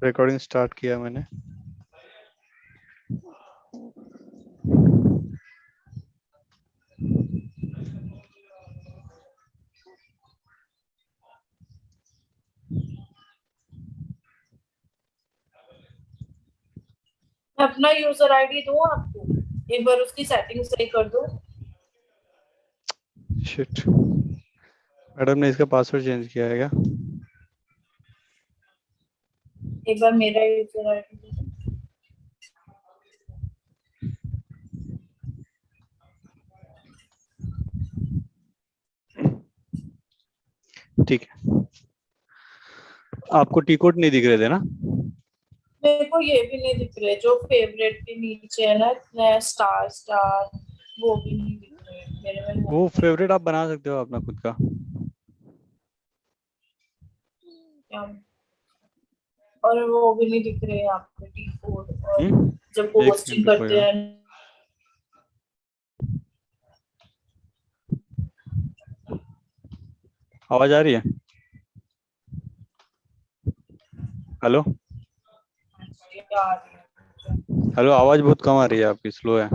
Recording start किया मैंने। मैं अपना यूजर आईडी दूं आपको, एक बार उसकी सेटिंग सही कर दो। शिट, मैडम ने इसका पासवर्ड चेंज किया है क्या? एक बार मेरा यूजर आईडी दे दो। ठीक है, आपको टी कोड नहीं दिख रहे थे ना? मेरे को ये भी नहीं दिख रहे, जो फेवरेट के नीचे है ना स्टार स्टार, वो भी नहीं दिख रहे मेरे में, वो वो भी नहीं फेवरेट आप बना सकते हो अपना खुद का। क्या, और वो भी नहीं दिख रहे यहाँ पे टी कोड, और जब एक सेकंड पोस्टिंग करते रुको। हैं। आवाज आ रही है? हेलो? यार हेलो, आवाज बहुत कम आ रही है आपकी, स्लो है।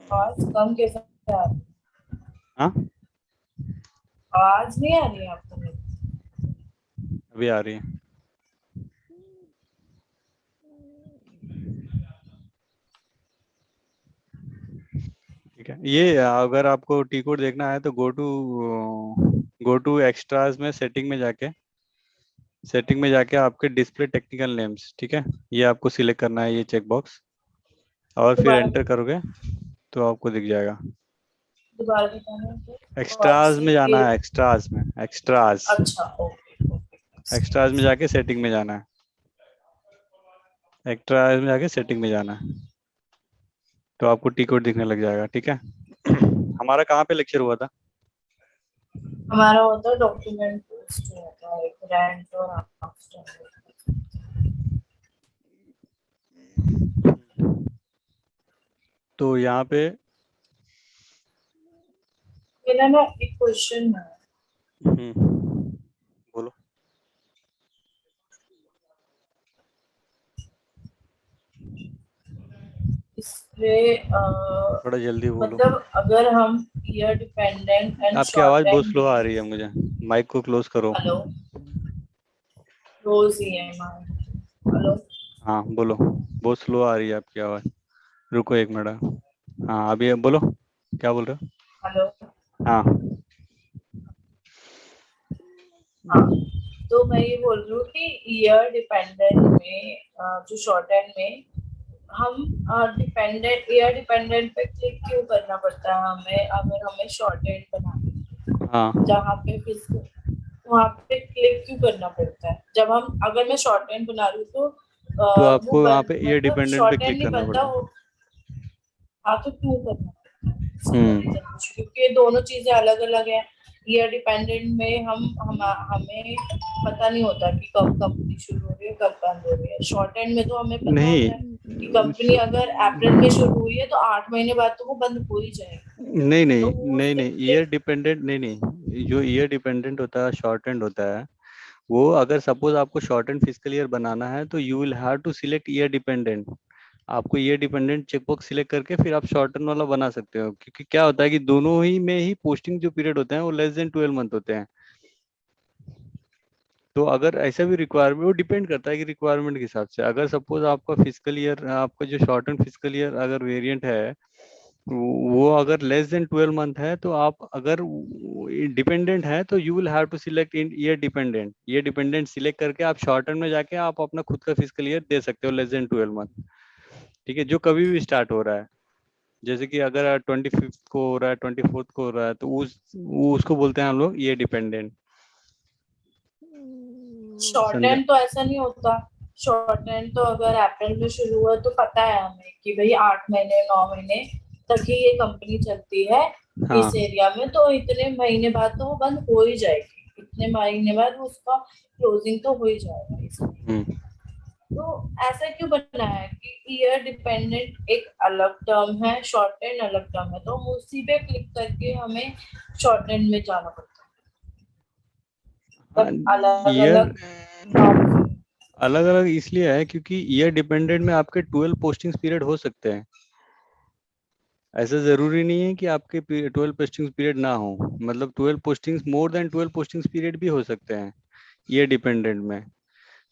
आवाज कम कैसे आ रही है? हाँ, आवाज नहीं आ रही है आपको मेरी? अभी आ रही है। ठीक है, ये अगर आपको टी कोड देखना है तो गो टू एक्स्ट्रास में, सेटिंग में जाके आपके डिस्प्ले टेक्निकल नेम्स, ठीक है, ये आपको सिलेक्ट करना है, ये चेक बॉक्स, और फिर दोबारा एंटर करोगे तो आपको दिख जाएगा। दोबारा बताना है और एक्स्ट्राज से में जाना ये। है, एक्स्ट्राज अच्छा, ओके ओके। एक्स्ट्राज में जाके सेटिंग में जाना है, एक्स्ट्राज में जाके सेटिंग में जाना है, तो आपको टी कोड दिखने लग जाएगा। ठीक है। हमारा कहाँ पे लेक्चर हुआ था? हमारा होता है डॉक्यूमेंट पोस्ट होता है, ग्रांट और आफ्टर। तो यहाँ पे मेरा ना एक क्वेश्चन है। बोलो। इसलिए थोड़ा जल्दी बोलो। मतलब अगर हम ईयर डिपेंडेंट एंड आपकी आवाज़ शॉर्ट बहुत एंड स्लो आ रही है लीव। मुझे, माइक को क्लोज करो। हेलो, रोज ही है हमारे। हेलो। हाँ बोलो, बहुत स्लो आ रही है आपकी आवाज़। रुको एक मिनट। हाँ अभी अब बोलो, क्या बोल रहे हेलो। हो? हाँ। हाँ, तो मैं ये बोल रही हूँ कि ईयर डिपेंडेंट में जो शॉर्ट एंड में हम डिपेंडेंट ईयर डिपेंडेंट पे क्लिक क्यों करना पड़ता है हमें, अगर हमें शॉर्ट एंड बनाना हाँ, है जहाँ पे फिजिकल, वहाँ पे क्लिक क्यों करना पड़ता है? जब हम अगर मैं शॉर्ट एंड बना रही हूँ तो तो वो आपको यहाँ बन पे ईयर मतलब डिपेंडेंट पे शॉर्ट एंड क्लिक नहीं करना बनता पड़ता वो। है। हाँ, तो क्यों करना पड़ता है इसका हम्म रीजन कुछ, क्योंकि दोनों चीजें अलग अलग है। ईयर डिपेंडेंट में हमें पता नहीं होता कि कब कंपनी शुरू हो रही है कब बंद हो रही है। शॉर्ट एंड में तो हमें पता होता है कि नहीं कंपनी अगर अप्रैल में शुरू हुई है तो 8 महीने बाद तो वो बंद हो ही जाएगी। नहीं नहीं तो वो नहीं उसके नहीं, ईयर क्लिक। डिपेंडेंट नहीं नहीं, जो ईयर डिपेंडेंट होता है, शॉर्ट एंड होता है, वो अगर सपोज आपको शॉर्ट एंड फिजिकल ईयर बनाना है तो you will have to select year dependent. आपको ईयर डिपेंडेंट चेकबॉक्स सिलेक्ट करके फिर आप शॉर्ट टर्म वाला बना सकते हो, क्योंकि क्या होता है कि दोनों ही में ही पोस्टिंग जो पीरियड होते हैं वो लेस देन 12 मंथ होते हैं। तो अगर ऐसा भी रिक्वायरमेंट, वो डिपेंड करता है कि रिक्वायरमेंट के हिसाब से, अगर सपोज आपका फिजिकल ईयर, आपका जो शॉर्ट एंड फिजिकल ईयर अगर वेरिएंट है, वो अगर लेस देन 12 मंथ है, तो आप अगर डिपेंडेंट है तो you will have to select in year dependent select करके आप शॉर्ट टर्म में जाके आप अपना खुद का फिजिकल ईयर दे सकते हो लेस देन 12 मंथ। ठीक है, जो कभी भी स्टार्ट हो रहा है, जैसे कि अगर 25th को हो रहा है, 24th को हो रहा है, तो उसको बोलते हैं हम लोग ईयर डिपेंडेंट। शॉर्ट समझा? एंड तो ऐसा नहीं होता। शॉर्ट एंड तो अगर अप्रैल में शुरू हुआ तो पता है हमें कि भाई 8 महीने 9 महीने तक ही ये कंपनी चलती है हाँ। इस एरिया में, तो इतने महीने बाद तो वो बंद हो ही जाएगी, इतने महीने बाद उसका क्लोजिंग तो हो ही जाएगा इसलिए। हम्म तो ऐसा क्यों बना है कि ईयर डिपेंडेंट एक अलग टर्म है, शॉर्ट एंड अलग टर्म है, तो हम उसी पे क्लिक करके हमें शॉर्ट एंड में जाना पड़ता है। हाँ, मतलब अलग ईयर अलग अलग अलग इसलिए है क्योंकि ईयर डिपेंडेंट में आपके 12 पोस्टिंग पीरियड हो सकते हैं। ऐसा जरूरी नहीं है कि आपके 12 पोस्टिंग पीरियड ना हो, मतलब 12 postings, more than 12 posting period भी हो सकते हैं ईयर डिपेंडेंट में।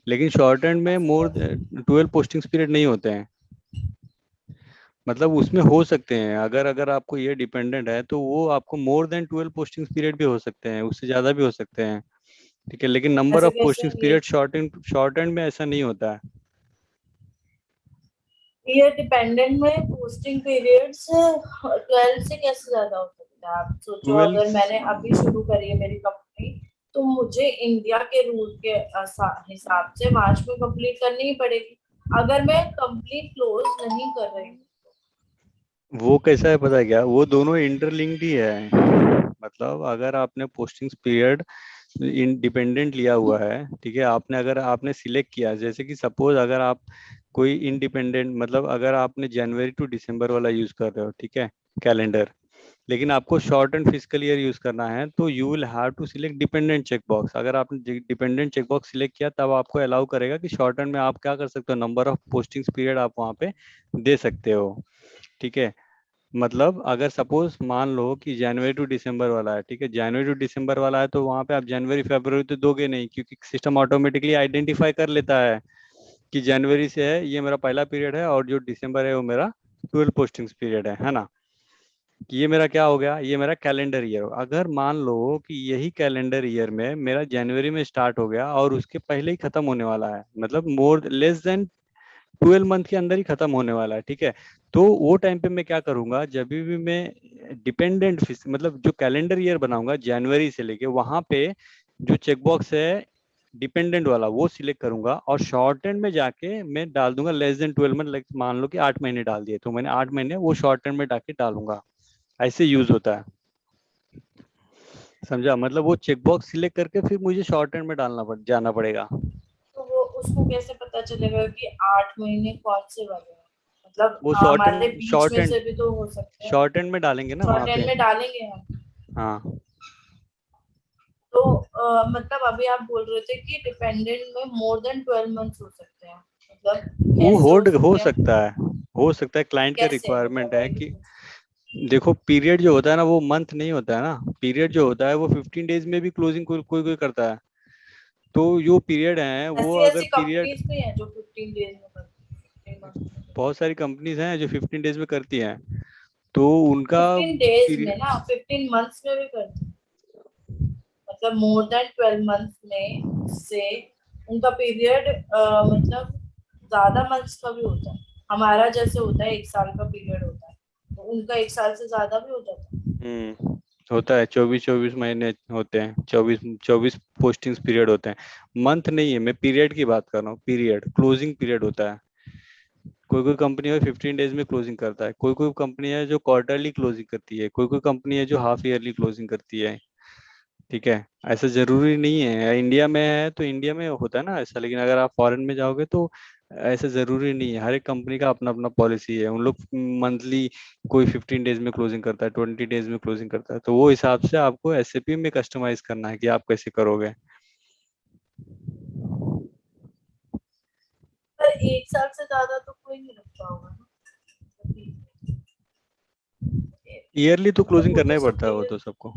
लेकिन शॉर्ट एंड में मोर 12 पोस्टिंग पीरियड नहीं होते हैं। मतलब उसमें हो सकते हैं, अगर अगर आपको ये डिपेंडेंट है तो वो आपको मोर देन 12 पोस्टिंग पीरियड भी हो सकते हैं, उससे ज़्यादा भी हो सकते हैं। ठीक है, लेकिन नंबर ऐसे ऑफ कैसे पोस्टिंग ये पीरियड शॉर्ट एंड में ऐसा नहीं होता है। ईयर डिपेंडेंट में पोस्टिंग पीरियड्स 12 से कैसे ज्यादा हो सकता है? आप सोचो, 12। अगर मैंने अभी शुरू करी है मेरी कंपनी, तो मुझे इंडिया के रूल के हिसाब से मार्च में कंप्लीट करनी ही पड़ेगी, अगर मैं कंप्लीट क्लोज नहीं कर रही हूँ। वो कैसा है पता है क्या, वो दोनों इंटरलिंक्ड ही है। मतलब अगर आपने पोस्टिंग पीरियड इंडिपेंडेंट लिया हुआ है, ठीक है, आपने अगर आपने सिलेक्ट किया, जैसे कि सपोज अगर आप कोई इंडिपेंडेंट, मतलब अगर आपने जनवरी टू दिसंबर वाला यूज कर रहे हो, ठीक है, कैलेंडर, लेकिन आपको shortened physical year use करना है, तो you will have to select dependent check box. अगर आपने डिपेंडेंट चेक बॉक्स सिलेक्ट किया, तब आपको अलाउ करेगा कि शॉर्ट एंड में आप क्या कर सकते हो, नंबर ऑफ पोस्टिंग पीरियड आप वहाँ पे दे सकते हो। ठीक है, मतलब अगर सपोज मान लो कि जनवरी टू दिसंबर वाला है, ठीक है, जनवरी टू दिसंबर वाला है, तो वहां पे आप जनवरी फरवरी तो दोगे नहीं, क्योंकि सिस्टम ऑटोमेटिकली आइडेंटिफाई कर लेता है कि जनवरी से है, ये मेरा पहला पीरियड है, और जो दिसंबर है वो मेरा 12 पोस्टिंग पीरियड है ना। ये मेरा क्या हो गया, ये मेरा कैलेंडर ईयर। अगर मान लो कि यही कैलेंडर ईयर में मेरा जनवरी में स्टार्ट हो गया और उसके पहले ही खत्म होने वाला है, मतलब मोर लेस देन 12 मंथ के अंदर ही खत्म होने वाला है, ठीक है, तो वो टाइम पे मैं क्या करूंगा, जब भी मैं डिपेंडेंट मतलब जो कैलेंडर ईयर बनाऊंगा जनवरी से लेके, वहां पे जो चेकबॉक्स है डिपेंडेंट वाला वो सिलेक्ट करूंगा, और शॉर्ट एंड में जाके मैं डाल दूंगा लेस देन 12 मंथ, लाइक मान लो कि 8 महीने डाल दिए, तो मैंने 8 महीने वो शॉर्ट एंड में जाके डालूंगा। ऐसे यूज होता है, समझा? मतलब वो चेकबॉक्स सिलेक्ट करके फिर मुझे शॉर्ट एंड में जाना पड़ेगा। तो वो उसको कैसे पता चलेगा कि 8 महीने कौन से वाले हैं? मतलब वो हमारे बीच में से भी तो हो सकते हैं। शॉर्ट एंड में डालेंगे ना वहां शॉर्ट पे। एंड में डालेंगे हम। हाँ, तो मतलब अभी आप बोल रहे थे कि डिपेंडेंट में मोर देन 12 मंथ्स हो सकते हैं, मतलब वो कैसे हो होल्ड हो सकते हैं? सकता है, हो सकता है, क्लाइंट का कैसे रिक्वायरमेंट है बताइए कि, कुछ। देखो पीरियड जो होता है ना वो मंथ नहीं होता है ना, पीरियड जो होता है वो 15 डेज में भी क्लोजिंग कोई कोई कोई करता है। तो जो पीरियड है वो ऐसी अगर ऐसी पीरियड, कंपनीज भी हैं जो 15 डेज में करती हैं, 15 मंथ में। बहुत सारी कंपनीज हैं जो 15 डेज में करती हैं, तो उनका 15 डेज में पीरियड, ना, 15 मंथ्स में भी करती हैं। मतलब मोर देन 12 मंथ्स में से उनका पीरियड मतलब ज्यादा मंथ्स का भी होता है। हमारा जैसे होता है 1 साल का पीरियड होता है, तो उनका 1 साल से ज्यादा भी हो जाता है। होता है, 24 24 महीने होते हैं, 24 24 पोस्टिंग पीरियड होते हैं, मंथ नहीं है, मैं पीरियड की बात कर रहा हूँ, पीरियड क्लोजिंग पीरियड होता है। कोई कोई कंपनी है 15 डेज में क्लोजिंग करता है, कोई कोई कंपनी है जो क्वार्टरली क्लोजिंग करती है, कोई कोई कंपनी है जो हाफ ईयरली क्लोजिंग करती है। ठीक है, ऐसा जरूरी नहीं है, इंडिया में है तो इंडिया में होता है ना ऐसा, लेकिन अगर आप फॉरेन में जाओगे तो ऐसा जरूरी नहीं है, हर एक कंपनी का अपना अपना पॉलिसी है, उन लोग मंथली, कोई 15 डेज में क्लोजिंग करता है, 20 डेज में क्लोजिंग करता है, तो वो हिसाब से आपको एसएपी में कस्टमाइज करना है कि आप कैसे करोगे। पर 1 साल से ज्यादा तो कोई नहीं रखता होगा ना। ईयरली तो मतलब क्लोजिंग वो करना तो ही पड़ता है, वो सबके, तो सबको।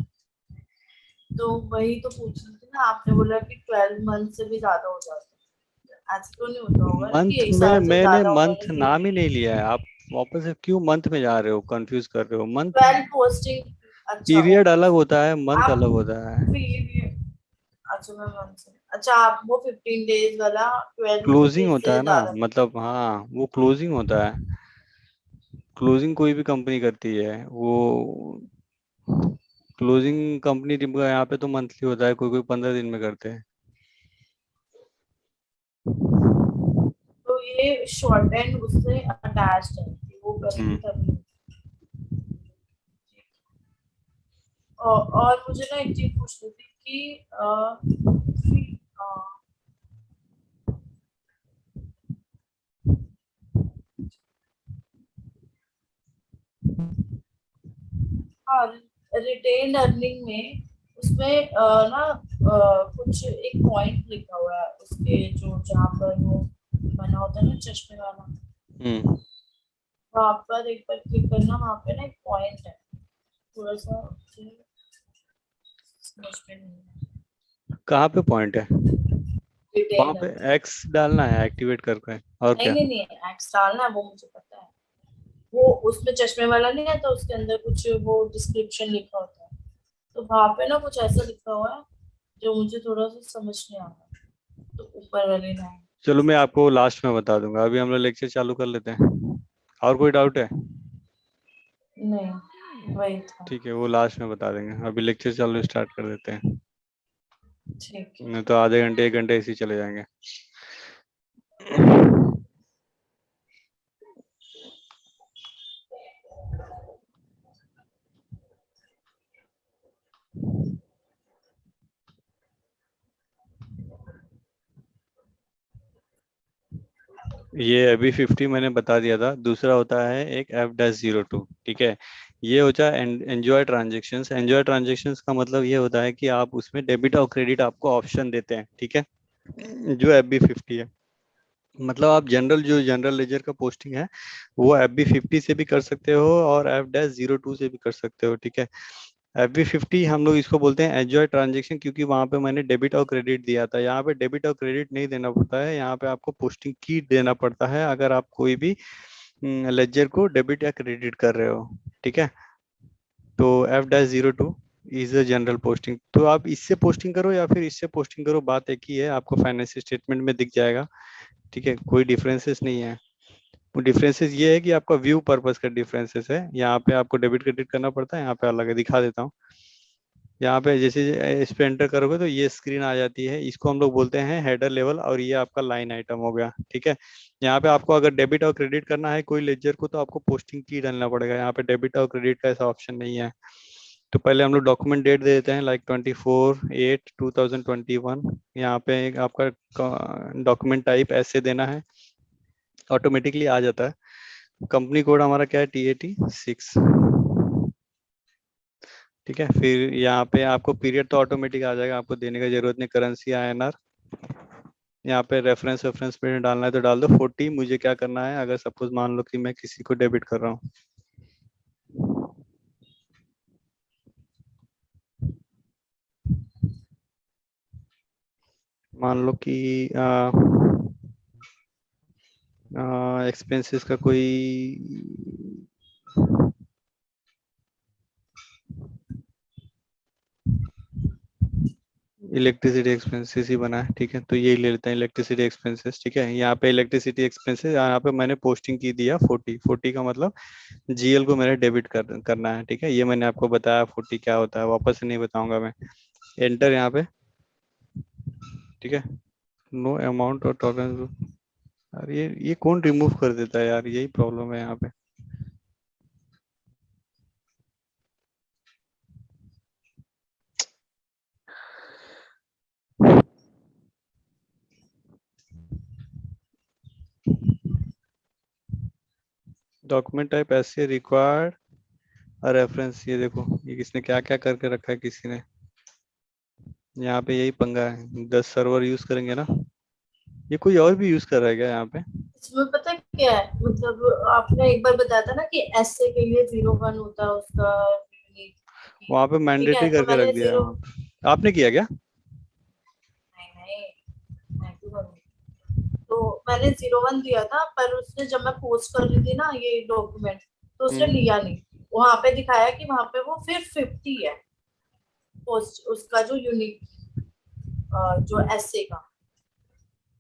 तो वही तो पूछ रही थी ना, आपने बोला कि 12 मंथ से भी ज्यादा हो जाता है, ऐसा तो नहीं होता होगा ना कि मंथ एक में साल से मैंने ज्यादा मंथ उन्होंने दे नाम ही दी। नहीं लिया है, आप वापस से क्यों मंथ में जा रहे हो, कंफ्यूज कर रहे हो, मंथ 12 पोस्टिंग, अच्छा पीरियड ओके। अलग होता है, मंथ आप अलग होता है। पीरियड, अच्छा मैं मंथ से, अच्छा आप वो 15 डेज वाला 12 क्लोजिंग डेज होता से है ना, ज्यादा। मतलब हाँ वो क्लोजिंग होता है, क्लोजिंग कोई भी कंपनी करती है वो, क्लोजिंग कंपनी यहाँ पे तो मंथली होता है, कोई कोई 15 दिन में करते हैं। तो ये शॉर्ट एंड उससे अटैच्ड है कि वो करेंगे हम्म। तभी। और मुझे ना एक चीज पूछनी थी कि हाँ, रिटेन अर्निंग में उसमें ना कुछ एक पॉइंट लिखा हुआ है उसके जो जहाँ पर वो बना होता है ना चश्मे वाला, हम्म। वहां पर एक बार क्लिक करना, वहां पे ना एक पॉइंट है, थोड़ा सा मुझे समझ में नहीं है। कहाँ पे पॉइंट है? वहां डिटेल है। पे एक्स डालना है एक्टिवेट करके, और नहीं क्या? नहीं नहीं, एक्स डालना है वो मुझे पता है। वो उसमें चश्मे वाला नहीं है तो उसके अंदर कुछ वो डिस्क्रिप्शन लिखा होता है, तो वहां पे ना कुछ ऐसा लिखा हुआ है जो मुझे थोड़ा सा समझ नहीं आ रहा, तो ऊपर वाली लाइन। चलो मैं आपको लास्ट में बता दूंगा, अभी हम लोग लेक्चर चालू कर लेते हैं। और कोई डाउट है? नहीं, वही था। ठीक है, वो लास्ट में बता देंगे, अभी लेक्चर चालू स्टार्ट कर देते हैं। ठीक है। नहीं तो आधे घंटे 1 घंटे ऐसे ही चले जाएंगे। ये अभी 50 मैंने बता दिया था। दूसरा होता है एक F-02, ठीक है। ये होता है एंजॉय ट्रांजेक्शन्स। एंजॉय ट्रांजेक्शन्स का मतलब ये होता है कि आप उसमें डेबिट और क्रेडिट आपको ऑप्शन देते हैं, ठीक है। जो FB50 है, मतलब आप जनरल, जो जनरल लेजर का पोस्टिंग है, वो FB50 से भी कर सकते हो और F-02 से भी कर सकते हो, ठीक है। FB50 हम लोग इसको बोलते हैं एंजॉय ट्रांजेक्शन, क्योंकि वहां पे मैंने डेबिट और क्रेडिट दिया था। यहाँ पे डेबिट और क्रेडिट नहीं देना पड़ता है, यहाँ पे आपको पोस्टिंग की देना पड़ता है अगर आप कोई भी लेजर को डेबिट या क्रेडिट कर रहे हो, ठीक है। तो F-02 is a general posting. तो आप इससे पोस्टिंग करो या फिर इससे पोस्टिंग करो, बात एक ही है, आपको फाइनेंस स्टेटमेंट में दिख जाएगा, ठीक है। कोई डिफरेंसेस नहीं है। वो डिफरेंसेस ये है कि आपका व्यू पर्पस का डिफरेंसेस है। यहाँ पे आपको डेबिट क्रेडिट करना पड़ता है, यहाँ पे अलग है, दिखा देता हूँ। यहाँ पे जैसे इस पे एंटर करोगे तो ये स्क्रीन आ जाती है, इसको हम लोग बोलते हैं हेडर लेवल, और ये आपका लाइन आइटम हो गया, ठीक है। यहाँ पे आपको अगर डेबिट और क्रेडिट करना है कोई लेजर को, तो आपको पोस्टिंग की डालना पड़ेगा। यहाँ पे डेबिट और क्रेडिट का ऐसा ऑप्शन नहीं है। तो पहले हम लोग डॉक्यूमेंट डेट दे देते हैं, लाइक 24/8/2021। यहाँ पे एक आपका डॉक्यूमेंट टाइप ऐसे देना है, ऑटोमेटिकली आ जाता है। कंपनी कोड हमारा क्या है, TAT6, ठीक है। फिर यहाँ पे आपको पीरियड तो ऑटोमेटिक आ जाएगा, आपको देने का जरूरत नहीं। Currency INR। यहाँ पे रेफरेंस पे डालना है तो डाल दो 40। मुझे क्या करना है, अगर सपोज मान लो कि मैं किसी को डेबिट कर रहा हूँ, मान लो कि एक्सपेंसेस का कोई इलेक्ट्रिसिटी एक्सपेंसेस ही बना है, ठीक है। तो यही ले लेते हैं इलेक्ट्रिसिटी एक्सपेंसेस, ठीक है। यहाँ पे इलेक्ट्रिसिटी एक्सपेंसेस, यहाँ पे मैंने पोस्टिंग की दिया 40। का मतलब GL को मैंने डेबिट करना है, ठीक है। ये मैंने आपको बताया 40 क्या होता है, वापस से नहीं बताऊंगा मैं। एंटर यहाँ पे, ठीक है। नो अमाउंट और टॉलरेंस। यार ये कौन रिमूव कर देता है यार, यही प्रॉब्लम है यहाँ पे। डॉक्यूमेंट टाइप ऐसे रिक्वायर्ड रेफरेंस, ये देखो ये किसने क्या क्या करके रखा है किसी ने। यहाँ पे यही पंगा है, 10 सर्वर यूज करेंगे ना। ये कोई और भी यूज कर रहा है क्या यहाँ पे? इसमें पता क्या है, मतलब आपने एक बार बताया था ना कि ऐसे के लिए 01 होता है उसका unique key, वहां पे ठीक है, मैंडेटरी तो करके रख मैंने दिया है जीरो, वहाँ पे। आपने किया क्या? नहीं नहीं, मैं क्यों करूँगी? तो मैंने 01 दिया था, पर उसने जब मैं पोस्ट कर रही थी ना ये डॉक्यूमेंट, तो उसने हम्म। लिया नहीं। वहां पे दिखाया कि वहां पे वो फिर 50 है पोस्ट उसका जो यूनिक, जो ऐसे का,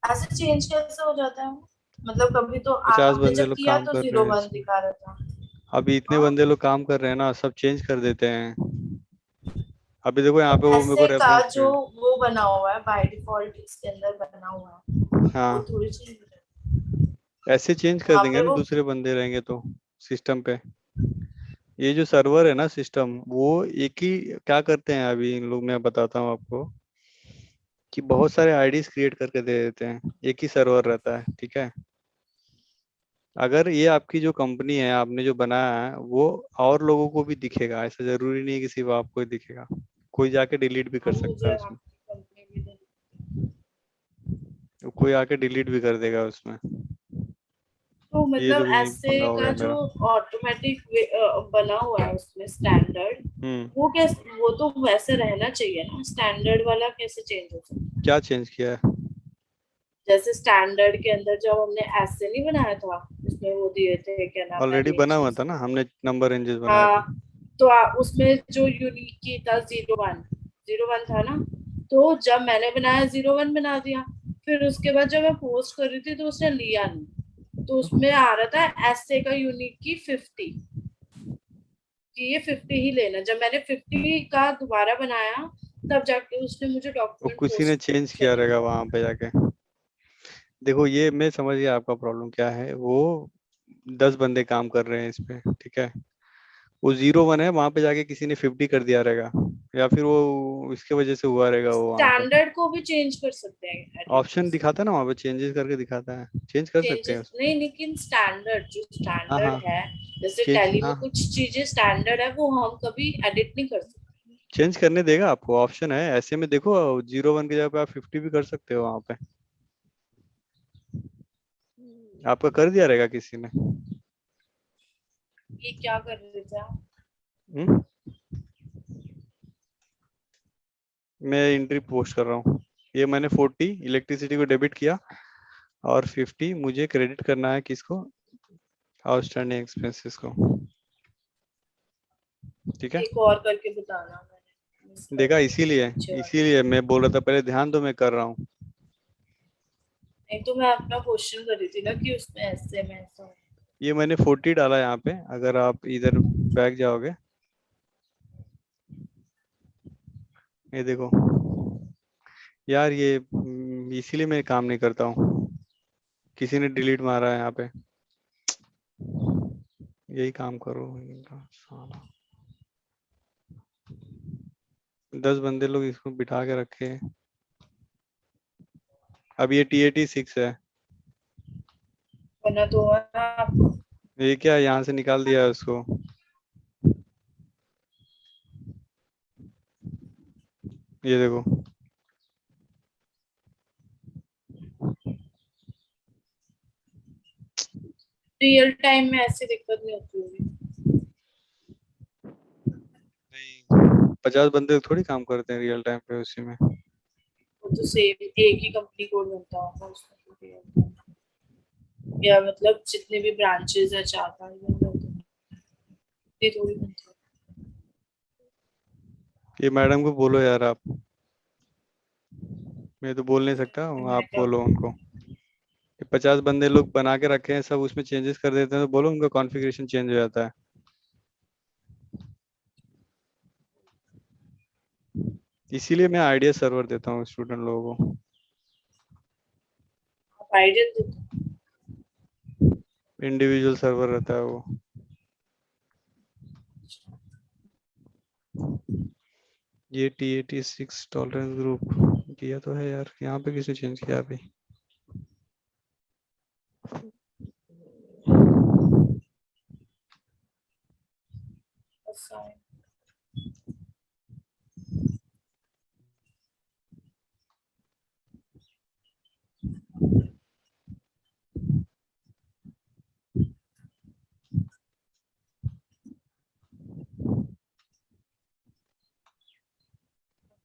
ऐसे चेंज कैसे हो जाता है वो? मतलब कभी तो 50 आपने बंदे जब लोग किया काम तो कर रहे जीरो हैं वन इसमें। दिखा रहा था। अभी इतने हाँ, बंदे लोग काम कर रहे हैं ना, सब चेंज कर देते हैं। अभी देखो तो यहाँ पे वो मेरे को ऐसे का रेफरेंस जो वो बना हुआ है बाय डिफॉल्ट इसके अंदर बना हुआ है, में, वो हाँ। थोड़ी चेंज हो जाती ऐसे चेंज है कर वहां देंगे पे ना, वो। दूसरे बंदे रहेंगे तो सिस्टम पे। ये जो सर्वर है ना सिस्टम, वो एक ही क्या करते हैं अभी इन लोग, मैं बताता हूँ आपको, कि बहुत सारे आईडीज क्रिएट करके दे देते हैं। एक ही सर्वर रहता है, ठीक है। अगर ये आपकी जो कंपनी है, आपने जो बनाया है, वो और लोगों को भी दिखेगा, ऐसा जरूरी नहीं है कि सिर्फ आपको ही दिखेगा। कोई जाके डिलीट भी कर अब सकता मुझे है आप उसमें। कोई आके डिलीट भी कर देगा उसमें। तो ये मतलब तो ये ऐसे पंगा हो का गया जो मेरा। ऑटोमेटिक बना हुआ है उसमें स्टैंडर्ड, हम्म। वो कैसे, वो तो वैसे रहना चाहिए ना, स्टैंडर्ड वाला कैसे चेंज हो सकता है? क्या चेंज किया है? जैसे स्टैंडर्ड के अंदर जब हमने ऐसे नहीं बनाया था, उसमें वो दिए थे क्या नाम है, ऑलरेडी बना हुआ रेंजेस। था ना, हमने नंबर रेंजेस बनाए थे। हाँ, तो उसमें जो यूनिक की था 01, 01 था ना, तो जब मैंने बनाया 01 बना दिया, फिर उसके बाद जब मैं पोस्ट कर रही थी तो उसने लिया नहीं, तो उसमें आ रहा था ऐसे का यूनिक की 50, कि ये 50 ही लेना। जब मैंने 50 का दोबारा बनाया, तब जाके उसने मुझे वो डॉक्यूमेंट किसी ने पोस्ट चेंज किया करने रहेगा दिया। वहां पे जाके। देखो ये मैं समझ गया आपका प्रॉब्लम क्या है। वो 10 बंदे काम कर रहे हैं इस पे, ठीक है। वो 01 है, वहां पे जाके किसी ने 50 कर दिया रहेगा, या फिर वो इसके वजह से हुआ रहेगा वो वहां पे। स्टैंडर्ड को भी चेंज कर सकते हैं एडिट कर ऑप्शन सकते दिखाता है हैं। ना वहां पे, चेंजेस करके दिखाता है, चेंज कर सकते हैं चेंजेस उसमें। नहीं, लेकिन स्टैंडर्ड जो हाँ स्टैंडर्ड हाँ। है, जैसे चेंज, टैली में हाँ। कुछ चीजें स्टैंडर्ड है, वो हम कभी एडिट नहीं कर सकते। चेंज करने देगा आपको, ऑप्शन है ऐसे में, देखो 01 की जगह पे आप 50 भी कर सकते हो वहां पे। आपका कर दिया रहेगा किसी ने। ये क्या कर रहे थे आप? हम्म। मैं एंट्री पोस्ट कर रहा हूँ। ये मैंने 40 इलेक्ट्रिसिटी को डेबिट किया, और 50 मुझे क्रेडिट करना है किसको, आउटस्टैंडिंग एक्सपेंसेस को। ठीक है। एक और करके बताना, मैंने मिस कर देखा, दी थी इसीलिए पीछे वाली। इसीलिए मैं बोल रहा था पहले ध्यान दो, मैं कर रहा हूँ। नहीं तो मैं अपना क्वेश्चन कर रही थी ना कि उसमें ऐसे में ऐसा हो। ये मैंने 40 डाला यहाँ पे, अगर आप इधर बैक जाओगे, ये देखो यार, ये इसीलिए मैं काम नहीं करता हूँ। किसी ने डिलीट मारा है यहाँ पे। यही काम करो इनका साला। 10 बंदे लोग इसको बिठा के रखे हैं। अब ये TAT6 है। बना तो है ना आपको। ये क्या यहाँ से निकाल दिया है उसको। ये देखो। रियल टाइम में ऐसी दिक्कत नहीं होती होगी। नहीं, 50 बंदे थोड़ी काम करते हैं रियल टाइम पे उसी में। वो तो सेम एक ही कंपनी कोड बनता होगा उसमें तो real time। या मतलब जितने भी ब्रांचेस है, 4-5 बंदे तो ये थोड़ी बनता है। ये मैडम को बोलो यार आप, मैं तो बोल नहीं सकता, मैं आप क्या बोलो बोलूं? उनको। ये 50 बंदे लोग बना के रखे हैं, सब उसमें चेंजेस कर देते हैं, तो बोलो उनका कॉन्फ़िगरेशन चेंज हो जाता है। इसीलिए मैं आइडिया सर्वर देता हूँ स्टूडेंट लोगों को। आप आइडिया देते हो। इंडिविजुअल सर्वर रहता है वो। ये TAT6 टॉलरेंस ग्रुप किया तो है यार, यहाँ पे किसने चेंज किया अभी। ऐसा है।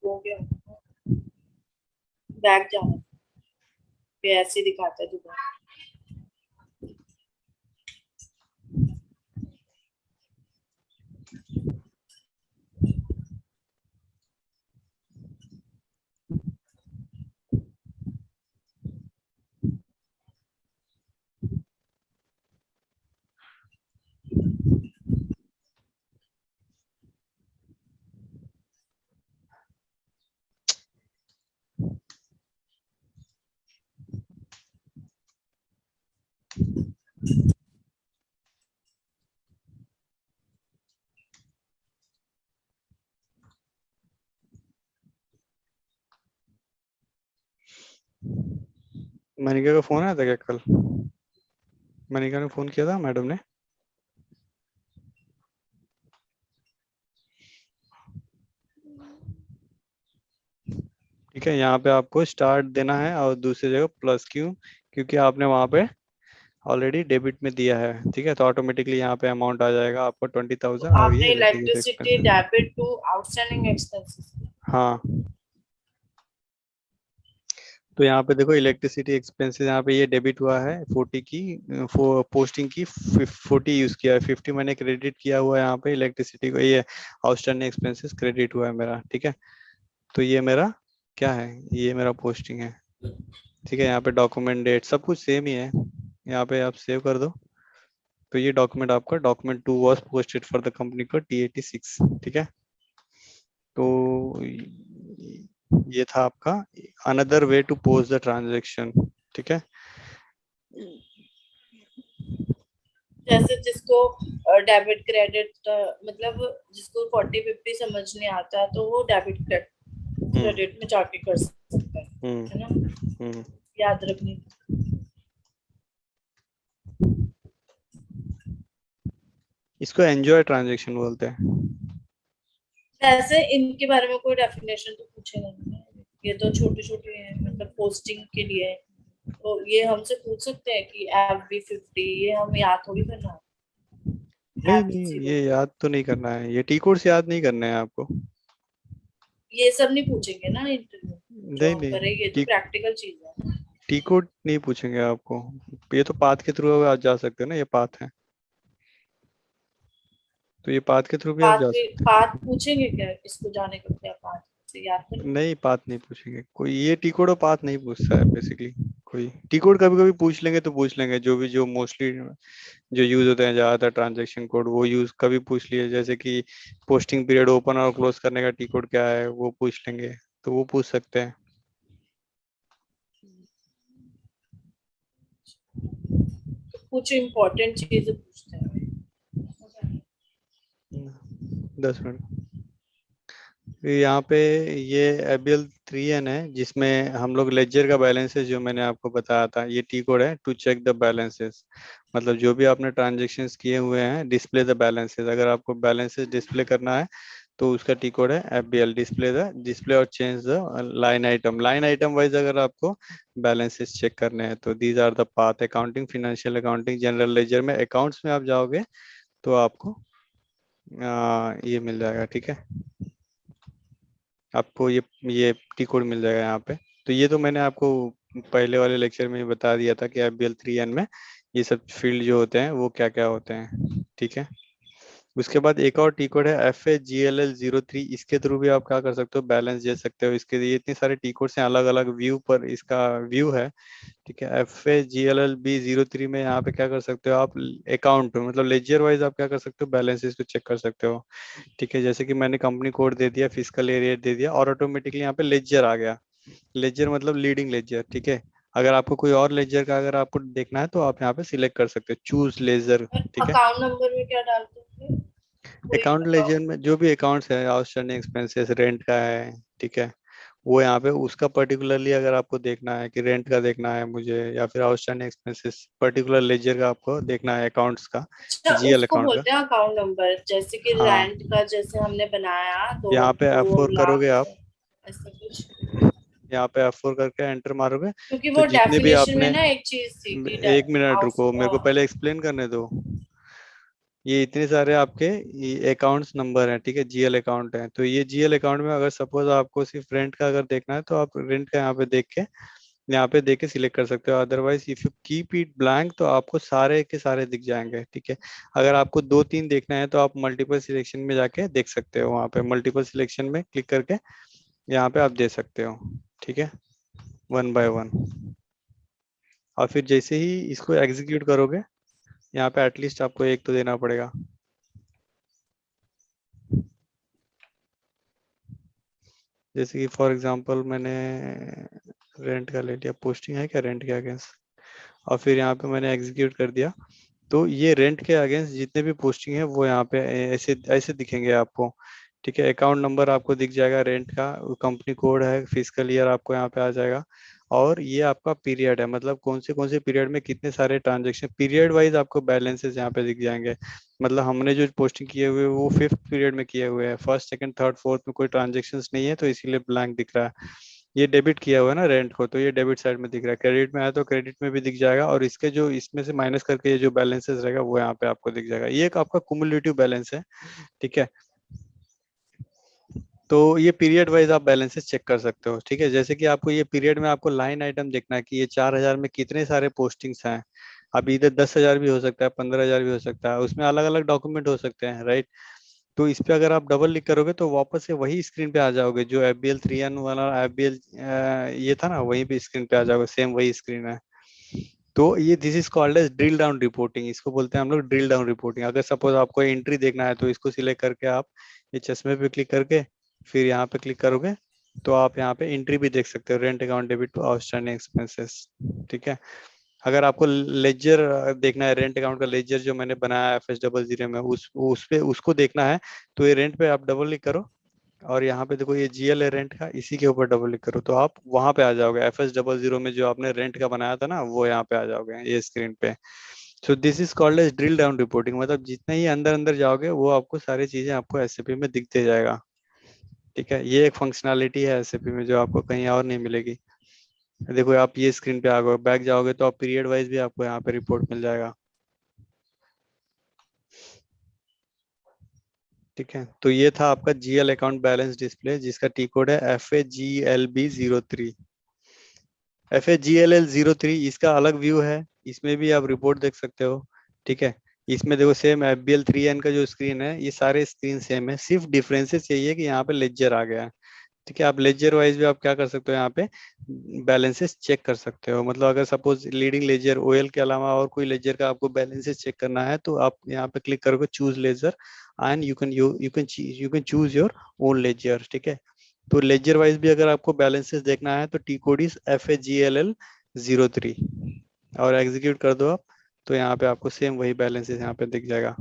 हो गया, बैग जाना, फिर ऐसे ही दिखाता है दोबारा। मनिका का फोन आया था क्या कल? मनिका ने फोन किया था मैडम ने? ठीक है, यहाँ पे आपको स्टार्ट देना है और दूसरी जगह प्लस, क्यों? क्योंकि आपने वहाँ पे ऑलरेडी डेबिट में दिया है। ठीक है, तो ऑटोमेटिकली यहाँ पे अमाउंट आ जाएगा आपको 20,000 और ये आपने electricity electricity expenses. Debit to outstanding expenses. हाँ, तो यहाँ पे देखो इलेक्ट्रिसिटी एक्सपेंसेस, यहाँ पे ये डेबिट हुआ है 40 की, पोस्टिंग की 40 यूज किया है, 50 मैंने क्रेडिट किया हुआ है यहाँ पे इलेक्ट्रिसिटी को, ये आउटस्टैंडिंग एक्सपेंसेस क्रेडिट हुआ है मेरा। ठीक है, तो ये मेरा क्या है, ये मेरा पोस्टिंग है। ठीक है, यहाँ पे डॉक्यूमेंट डेट सब कुछ सेम ही है, यहाँ पे आप सेव कर दो। तो ये डॉक्यूमेंट आपका document 2 was posted for the company को T86। ठीक है, तो ये था आपका another way to post the transaction. ठीक है, जैसे जिसको डेबिट क्रेडिट मतलब जिसको 40-50 समझ नहीं आता तो वो डेबिट हम्म क्रेडिट में जाके कर सकता हम्म है ना, हम्म याद रखनी। इसको एंजॉय ट्रांजेक्शन बोलते हैं। ऐसे इनके बारे में कोई डेफिनेशन तो पूछेगा नहीं, ये तो छोटे छोटे हैं मतलब पोस्टिंग के लिए है। तो ये हमसे पूछ सकते हैं कि FB50 ये हम याद थोड़ी करना है, नहीं नहीं, FB0 ये याद तो नहीं करना है, ये टी कोड्स याद नहीं करने हैं आपको। ये सब नहीं पूछेंगे ना इंटरव्यू जो नहीं हम नहीं, करेंगे, ये तो प्रैक्टिकल चीज है। टी कोड नहीं पूछेंगे आपको, ये तो पाथ के थ्रू आप जा सकते हो ना, ये पाथ है, तो ये पाथ के थ्रू भी आप जा सकते हैं। पाथ पूछेंगे क्या, इसको जाने का क्या पाथ से याद करेंगे। नहीं, पाथ नहीं पूछेंगे कोई, ये टी कोड और पाथ नहीं पूछता है बेसिकली। कोई टी कोड कभी कभी पूछ लेंगे तो पूछ लेंगे, जो भी जो मोस्टली जो यूज होते हैं ज्यादातर ट्रांजैक्शन कोड वो यूज कभी पूछ लिए, जैसे कि पोस्टिंग पीरियड ओपन और क्लोज करने का टी कोड क्या है वो पूछ लेंगे, तो वो पूछ सकते हैं। तो कुछ इम्पोर्टेंट चीजें पूछते हैं। 10 मिनट। यहाँ पे ये ABL3N है, जिसमें हम लोग लेजर का बैलेंसेस जो मैंने आपको बताया था, ये टी कोड है टू चेक द बैलेंसेस। मतलब जो भी आपने ट्रांजेक्शन्स किए हुए हैं, डिस्प्ले द बैलेंसेस, अगर आपको बैलेंसेस डिस्प्ले करना है तो उसका टी कोड है FBL, डिस्प्ले और change the line item wise अगर आपको बैलेंसेस चेक करने हैं तो these are the path. Accounting, financial accounting, general ledger में अकाउंट्स में आप जाओगे तो आपको ये मिल जाएगा। ठीक है, आपको ये टी कोड मिल जाएगा यहाँ पे। तो ये तो मैंने आपको पहले वाले लेक्चर में ही बता दिया था कि FBL3N में ये सब फील्ड जो होते हैं वो क्या क्या होते हैं। ठीक है, उसके बाद एक और टी कोड है FAGLL03, इसके थ्रू भी आप क्या कर सकते हो, बैलेंस दे सकते हो। इसके लिए इतने सारे टी कोड्स हैं, अलग अलग व्यू पर इसका व्यू है। ठीक है, FAGLLB03 में यहाँ पे क्या कर सकते हो आप, अकाउंट मतलब लेजर वाइज आप क्या कर सकते हो, बैलेंसेस को चेक कर सकते हो। ठीक है, जैसे कि मैंने कंपनी कोड दे दिया, फिजिकल एरिया दे दिया और ऑटोमेटिकली यहाँ पे लेजर आ गया। लेजर मतलब लीडिंग लेजर। ठीक है, अगर आपको कोई और लेजर का अगर आपको देखना है तो आप यहाँ पे सिलेक्ट कर सकते हो, चूज लेजर। और ठीक है, अकाउंट नंबर में क्या डालते हैं, कोई अकाउंट लेजर अकाउंट। में जो भी अकाउंट्स है, आउटस्टैंडिंग एक्सपेंसेस, रेंट का है, ठीक है, वो यहाँ पे उसका पर्टिकुलरली अगर आपको देखना है कि रेंट का देखना है मुझे या फिर आउटस्टैंडिंग एक्सपेंसेस, पर्टिकुलर लेजर का आपको देखना है, अकाउंट्स का, अच्छा GL उसको अकाउंट का। बोलते हैं अकाउंट नंबर, जैसे कि हाँ, रेंट का जैसे हमने बनाया दो यहाँ पे दो F4 करोगे लाख आप, ऐसा कुछ। यहाँ पे F4 करके एंटर मारोगे क्योंकि तो वो जितने भी डेफिनेशन में आपने, ना एक चीज थी कि एक मिनट रुको, मेरे को पहले एक्सप्लेन करने दो। ये इतने सारे आपके ये अकाउंट्स नंबर हैं, ठीक है, GL अकाउंट है, तो ये GL अकाउंट में अगर सपोज आपको सिर्फ रेंट का अगर देखना है तो आप रेंट का यहाँ पे देख के सिलेक्ट कर सकते हो। Otherwise if you keep it blank तो आपको सारे के सारे दिख जाएंगे। ठीक है, अगर आपको दो तीन देखना है तो आप मल्टीपल सिलेक्शन में जाके देख सकते हो, वहाँ पे मल्टीपल सिलेक्शन में क्लिक करके यहाँ पे आप दे सकते हो। ठीक है, वन बाय वन। और फिर जैसे ही इसको एग्जीक्यूट करोगे, यहाँ पे एटलीस्ट आपको एक तो देना पड़ेगा। जैसे कि फॉर एग्जांपल मैंने रेंट का ले लिया, पोस्टिंग है क्या रेंट के अगेंस्ट, और फिर यहाँ पे मैंने एग्जीक्यूट कर दिया, तो ये रेंट के अगेंस्ट जितने भी पोस्टिंग है वो यहाँ पे ऐसे ऐसे दिखेंगे आपको। ठीक है, अकाउंट नंबर आपको दिख जाएगा, रेंट का कंपनी कोड है, फिजिकल ईयर आपको यहाँ पे आ जाएगा, और ये आपका पीरियड है, मतलब कौन से पीरियड में कितने सारे ट्रांजेक्शन, पीरियड वाइज आपको बैलेंसेस यहाँ पे दिख जाएंगे। मतलब हमने जो पोस्टिंग किए हुए हैं, वो 5th पीरियड में किए हुए हैं, फर्स्ट सेकंड थर्ड फोर्थ में कोई ट्रांजेक्शन्स नहीं है तो इसीलिए ब्लैंक दिख रहा है। ये डेबिट किया हुआ है ना रेंट को, तो ये डेबिट साइड में दिख रहा है। क्रेडिट में आया तो क्रेडिट में भी दिख जाएगा, और इसके जो इसमें से माइनस करके ये जो बैलेंसेस रहेगा वो यहाँ पे आपको दिख जाएगा। ये एक आपका कुमुलेटिव बैलेंस है, ठीक है। तो ये पीरियड वाइज आप बैलेंसेस चेक कर सकते हो, ठीक है। जैसे कि आपको ये पीरियड में आपको लाइन आइटम देखना है कि ये 4,000 में कितने सारे पोस्टिंग्स हैं। अब इधर 10,000 भी हो सकता है, 15,000 भी हो सकता है, उसमें अलग अलग डॉक्यूमेंट हो सकते हैं, राइट। तो इस पे अगर आप डबल क्लिक करोगे तो वापस से वही स्क्रीन पे आ जाओगे, जो FBL 3N वाला FBL ये था ना, वहीं पे स्क्रीन पे आ जाओगे, सेम वही स्क्रीन है। तो ये this is called as drill down reporting, इसको बोलते हैं हम लोग ड्रिल डाउन रिपोर्टिंग। अगर सपोज आपको एंट्री देखना है तो इसको सिलेक्ट करके आप ये चश्मे पे क्लिक करके फिर यहाँ पे क्लिक करोगे तो आप यहाँ पे एंट्री भी देख सकते हो, rent account debit to outstanding expenses, ठीक है। अगर आपको लेजर देखना है, रेंट अकाउंट का लेजर जो मैंने बनाया FS00 में, उस पे उसको देखना है, तो ये रेंट पे आप डबल क्लिक करो, और यहाँ पे देखो ये GL है रेंट का, इसी के ऊपर डबल क्लिक करो तो आप वहां पे आ जाओगे। FS00 में जो आपने रेंट का बनाया था ना, वो यहाँ पे आ जाओगे ये स्क्रीन पे। So this is called as drill down reporting, मतलब जितने ही अंदर अंदर जाओगे वो आपको सारी चीजें आपको SAP में दिखते जाएगा, ठीक है। ये एक फंक्शनैलिटी है SAP में जो आपको कहीं और नहीं मिलेगी। देखो आप ये स्क्रीन पे आ गए, बैक जाओगे तो आप पीरियड वाइज भी आपको यहाँ पे रिपोर्ट मिल जाएगा, ठीक है। तो ये था आपका GL अकाउंट बैलेंस डिस्प्ले, जिसका टी कोड है FAGLB03। FAGLL03 इसका अलग व्यू है, इसमें भी आप रिपोर्ट देख सकते हो, ठीक है। इसमें देखो सेम FBL3N का जो स्क्रीन है, ये सारे स्क्रीन सेम है, सिर्फ डिफरेंसेस यही है कि यहाँ पे लेजर आ गया है, ठीक है। आप लेजर वाइज भी आप क्या कर सकते हो, यहाँ पे बैलेंसेस चेक कर सकते हो। मतलब अगर सपोज लीडिंग लेजर OL के अलावा और कोई लेजर का आपको बैलेंसेस चेक करना है तो आप यहाँ पे क्लिक करोगे choose ledger, and you can choose your own ledger, ठीक है। तो लेजर वाइज भी अगर आपको बैलेंसेस देखना है तो टी कोड इज FAGLL03, और एग्जीक्यूट कर दो आप, तो यहाँ पे आपको सेम वही बैलेंसेस यहाँ पे दिख जाएगा।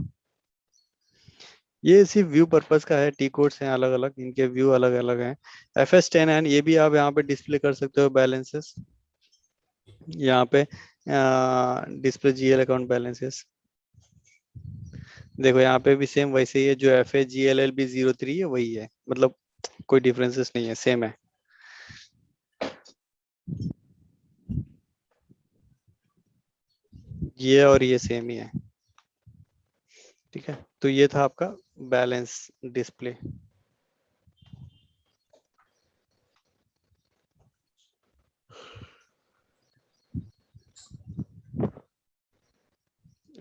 ये सिर्फ व्यू पर्पस का है, टी कोड्स हैं अलग अलग, इनके व्यू अलग अलग हैं। FS10N ये भी आप यहाँ पे डिस्प्ले कर सकते हो बैलेंसेस, यहाँ पे डिस्प्ले GL अकाउंट बैलेंसेस। देखो यहाँ पे भी सेम वैसे ही है, जो FAGLLB03 है वही है, मतलब कोई डिफरेंसेस नहीं है, सेम है। ये और ये सेम ही है, ठीक है। तो ये था आपका बैलेंस डिस्प्ले।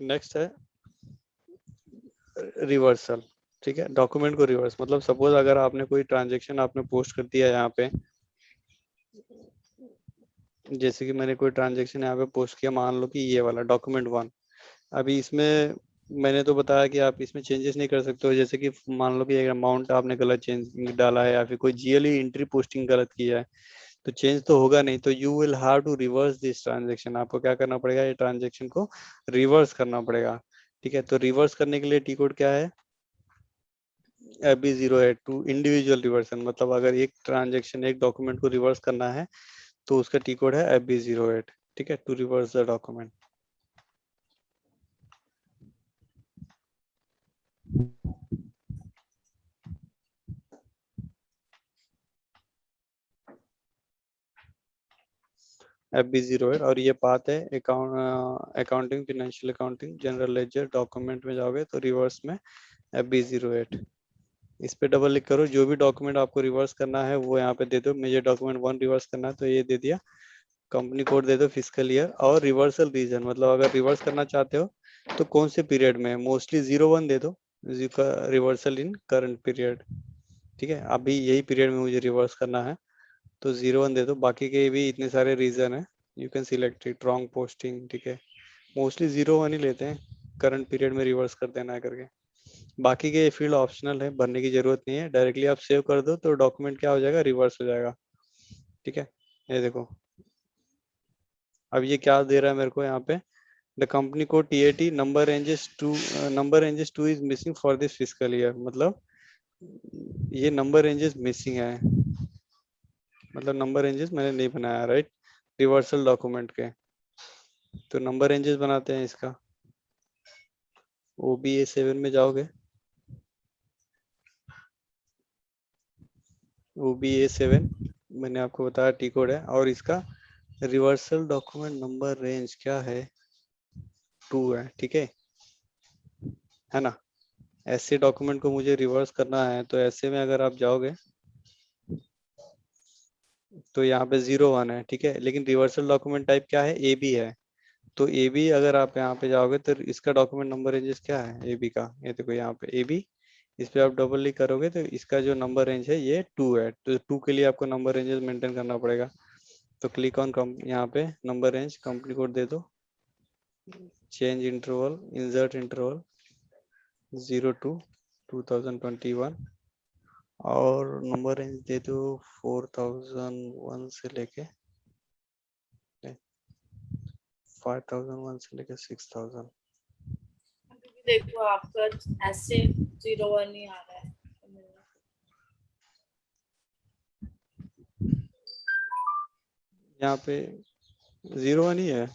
नेक्स्ट है रिवर्सल, ठीक है। डॉक्यूमेंट को रिवर्स, मतलब सपोज अगर आपने कोई ट्रांजेक्शन आपने पोस्ट कर दिया यहाँ पे, जैसे कि मैंने कोई ट्रांजेक्शन यहाँ पे पोस्ट किया, मान लो कि ये वाला डॉक्यूमेंट 1। अभी इसमें मैंने तो बताया कि आप इसमें चेंजेस नहीं कर सकते हो, जैसे कि मान लो कि एक अमाउंट आपने गलत चेंज डाला है, या फिर कोई GLE एंट्री पोस्टिंग गलत किया है, तो चेंज तो होगा नहीं। तो you will have to reverse this transaction, आपको क्या करना पड़ेगा, ये ट्रांजेक्शन को रिवर्स करना पड़ेगा, ठीक है। तो रिवर्स करने के लिए टी कोड क्या है, FB08 टू इंडिविजुअल रिवर्सन, मतलब अगर एक ट्रांजेक्शन एक डॉक्यूमेंट को रिवर्स करना है तो उसका टी कोड है FB08, ठीक है, to reverse the document. FB08, और ये पाथ है accounting, financial accounting, general laser, document में जाओगे तो रिवर्स में FB08, इस पे डबल क्लिक करो, जो भी डॉक्यूमेंट आपको रिवर्स करना है वो यहाँ पे दे दो। मुझे डॉक्यूमेंट 1 रिवर्स करना है तो ये दे दिया, कंपनी कोड दे दो, फिजिकल ईयर, और रिवर्सल रीजन, मतलब अगर रिवर्स करना चाहते हो तो कौन से पीरियड में, मोस्टली 01 दे दो, रिवर्सल इन करंट पीरियड, ठीक है। अभी यही पीरियड में मुझे रिवर्स करना है तो 01 दे दो। बाकी के भी इतने सारे रीजन है, you can select it, wrong posting, ठीक है। मोस्टली 01 ही लेते हैं, करंट पीरियड में रिवर्स कर देना है करके। बाकी के फील्ड ऑप्शनल है, भरने की जरूरत नहीं है, डायरेक्टली आप सेव कर दो तो डॉक्यूमेंट क्या हो जाएगा, रिवर्स हो जाएगा, ठीक है। ये देखो अब ये क्या दे रहा है मेरे को यहाँ पे, द कंपनी को TAT number ranges 2 is missing for this physical year, मतलब ये नंबर रेंजेस मिसिंग है, मतलब नंबर रेंजेस मैंने नहीं बनाया, राइट, रिवर्सल डॉक्यूमेंट के। तो नंबर रेंजेस बनाते हैं इसका, OBA7 में जाओगे, OBA7 मैंने आपको बताया टी कोड है, और इसका रिवर्सल डॉक्यूमेंट नंबर रेंज क्या है, 2 है, ठीक है ना। ऐसे डॉक्यूमेंट को मुझे रिवर्स करना है, तो ऐसे में अगर आप जाओगे तो यहाँ पे 0 1 है, ठीक है, लेकिन रिवर्सल डॉक्यूमेंट टाइप क्या है, ए बी है। तो ए बी अगर आप यहाँ पे जाओगे तो इसका डॉक्यूमेंट नंबर रेंज क्या है ए बी का, ये देखो यहाँ पे ए बी, इस पे आप डबल क्लिक करोगे तो इसका जो नंबर रेंज है ये 2 है। तो 2 के लिए आपको नंबर रेंजेस मेंटेन करना पड़ेगा। तो क्लिक ऑन यहाँ पे नंबर रेंज, कंपनी कोड दे दो, चेंज इंटरवल, इंसर्ट इंटरवल 02/2021, और नंबर रेंज दे दो 4001 से लेके 5001 से लेके 6000। क्योंकि देखो आपका ऐसे 01 ही आ रहा है, यहाँ पे 0 1 ही है,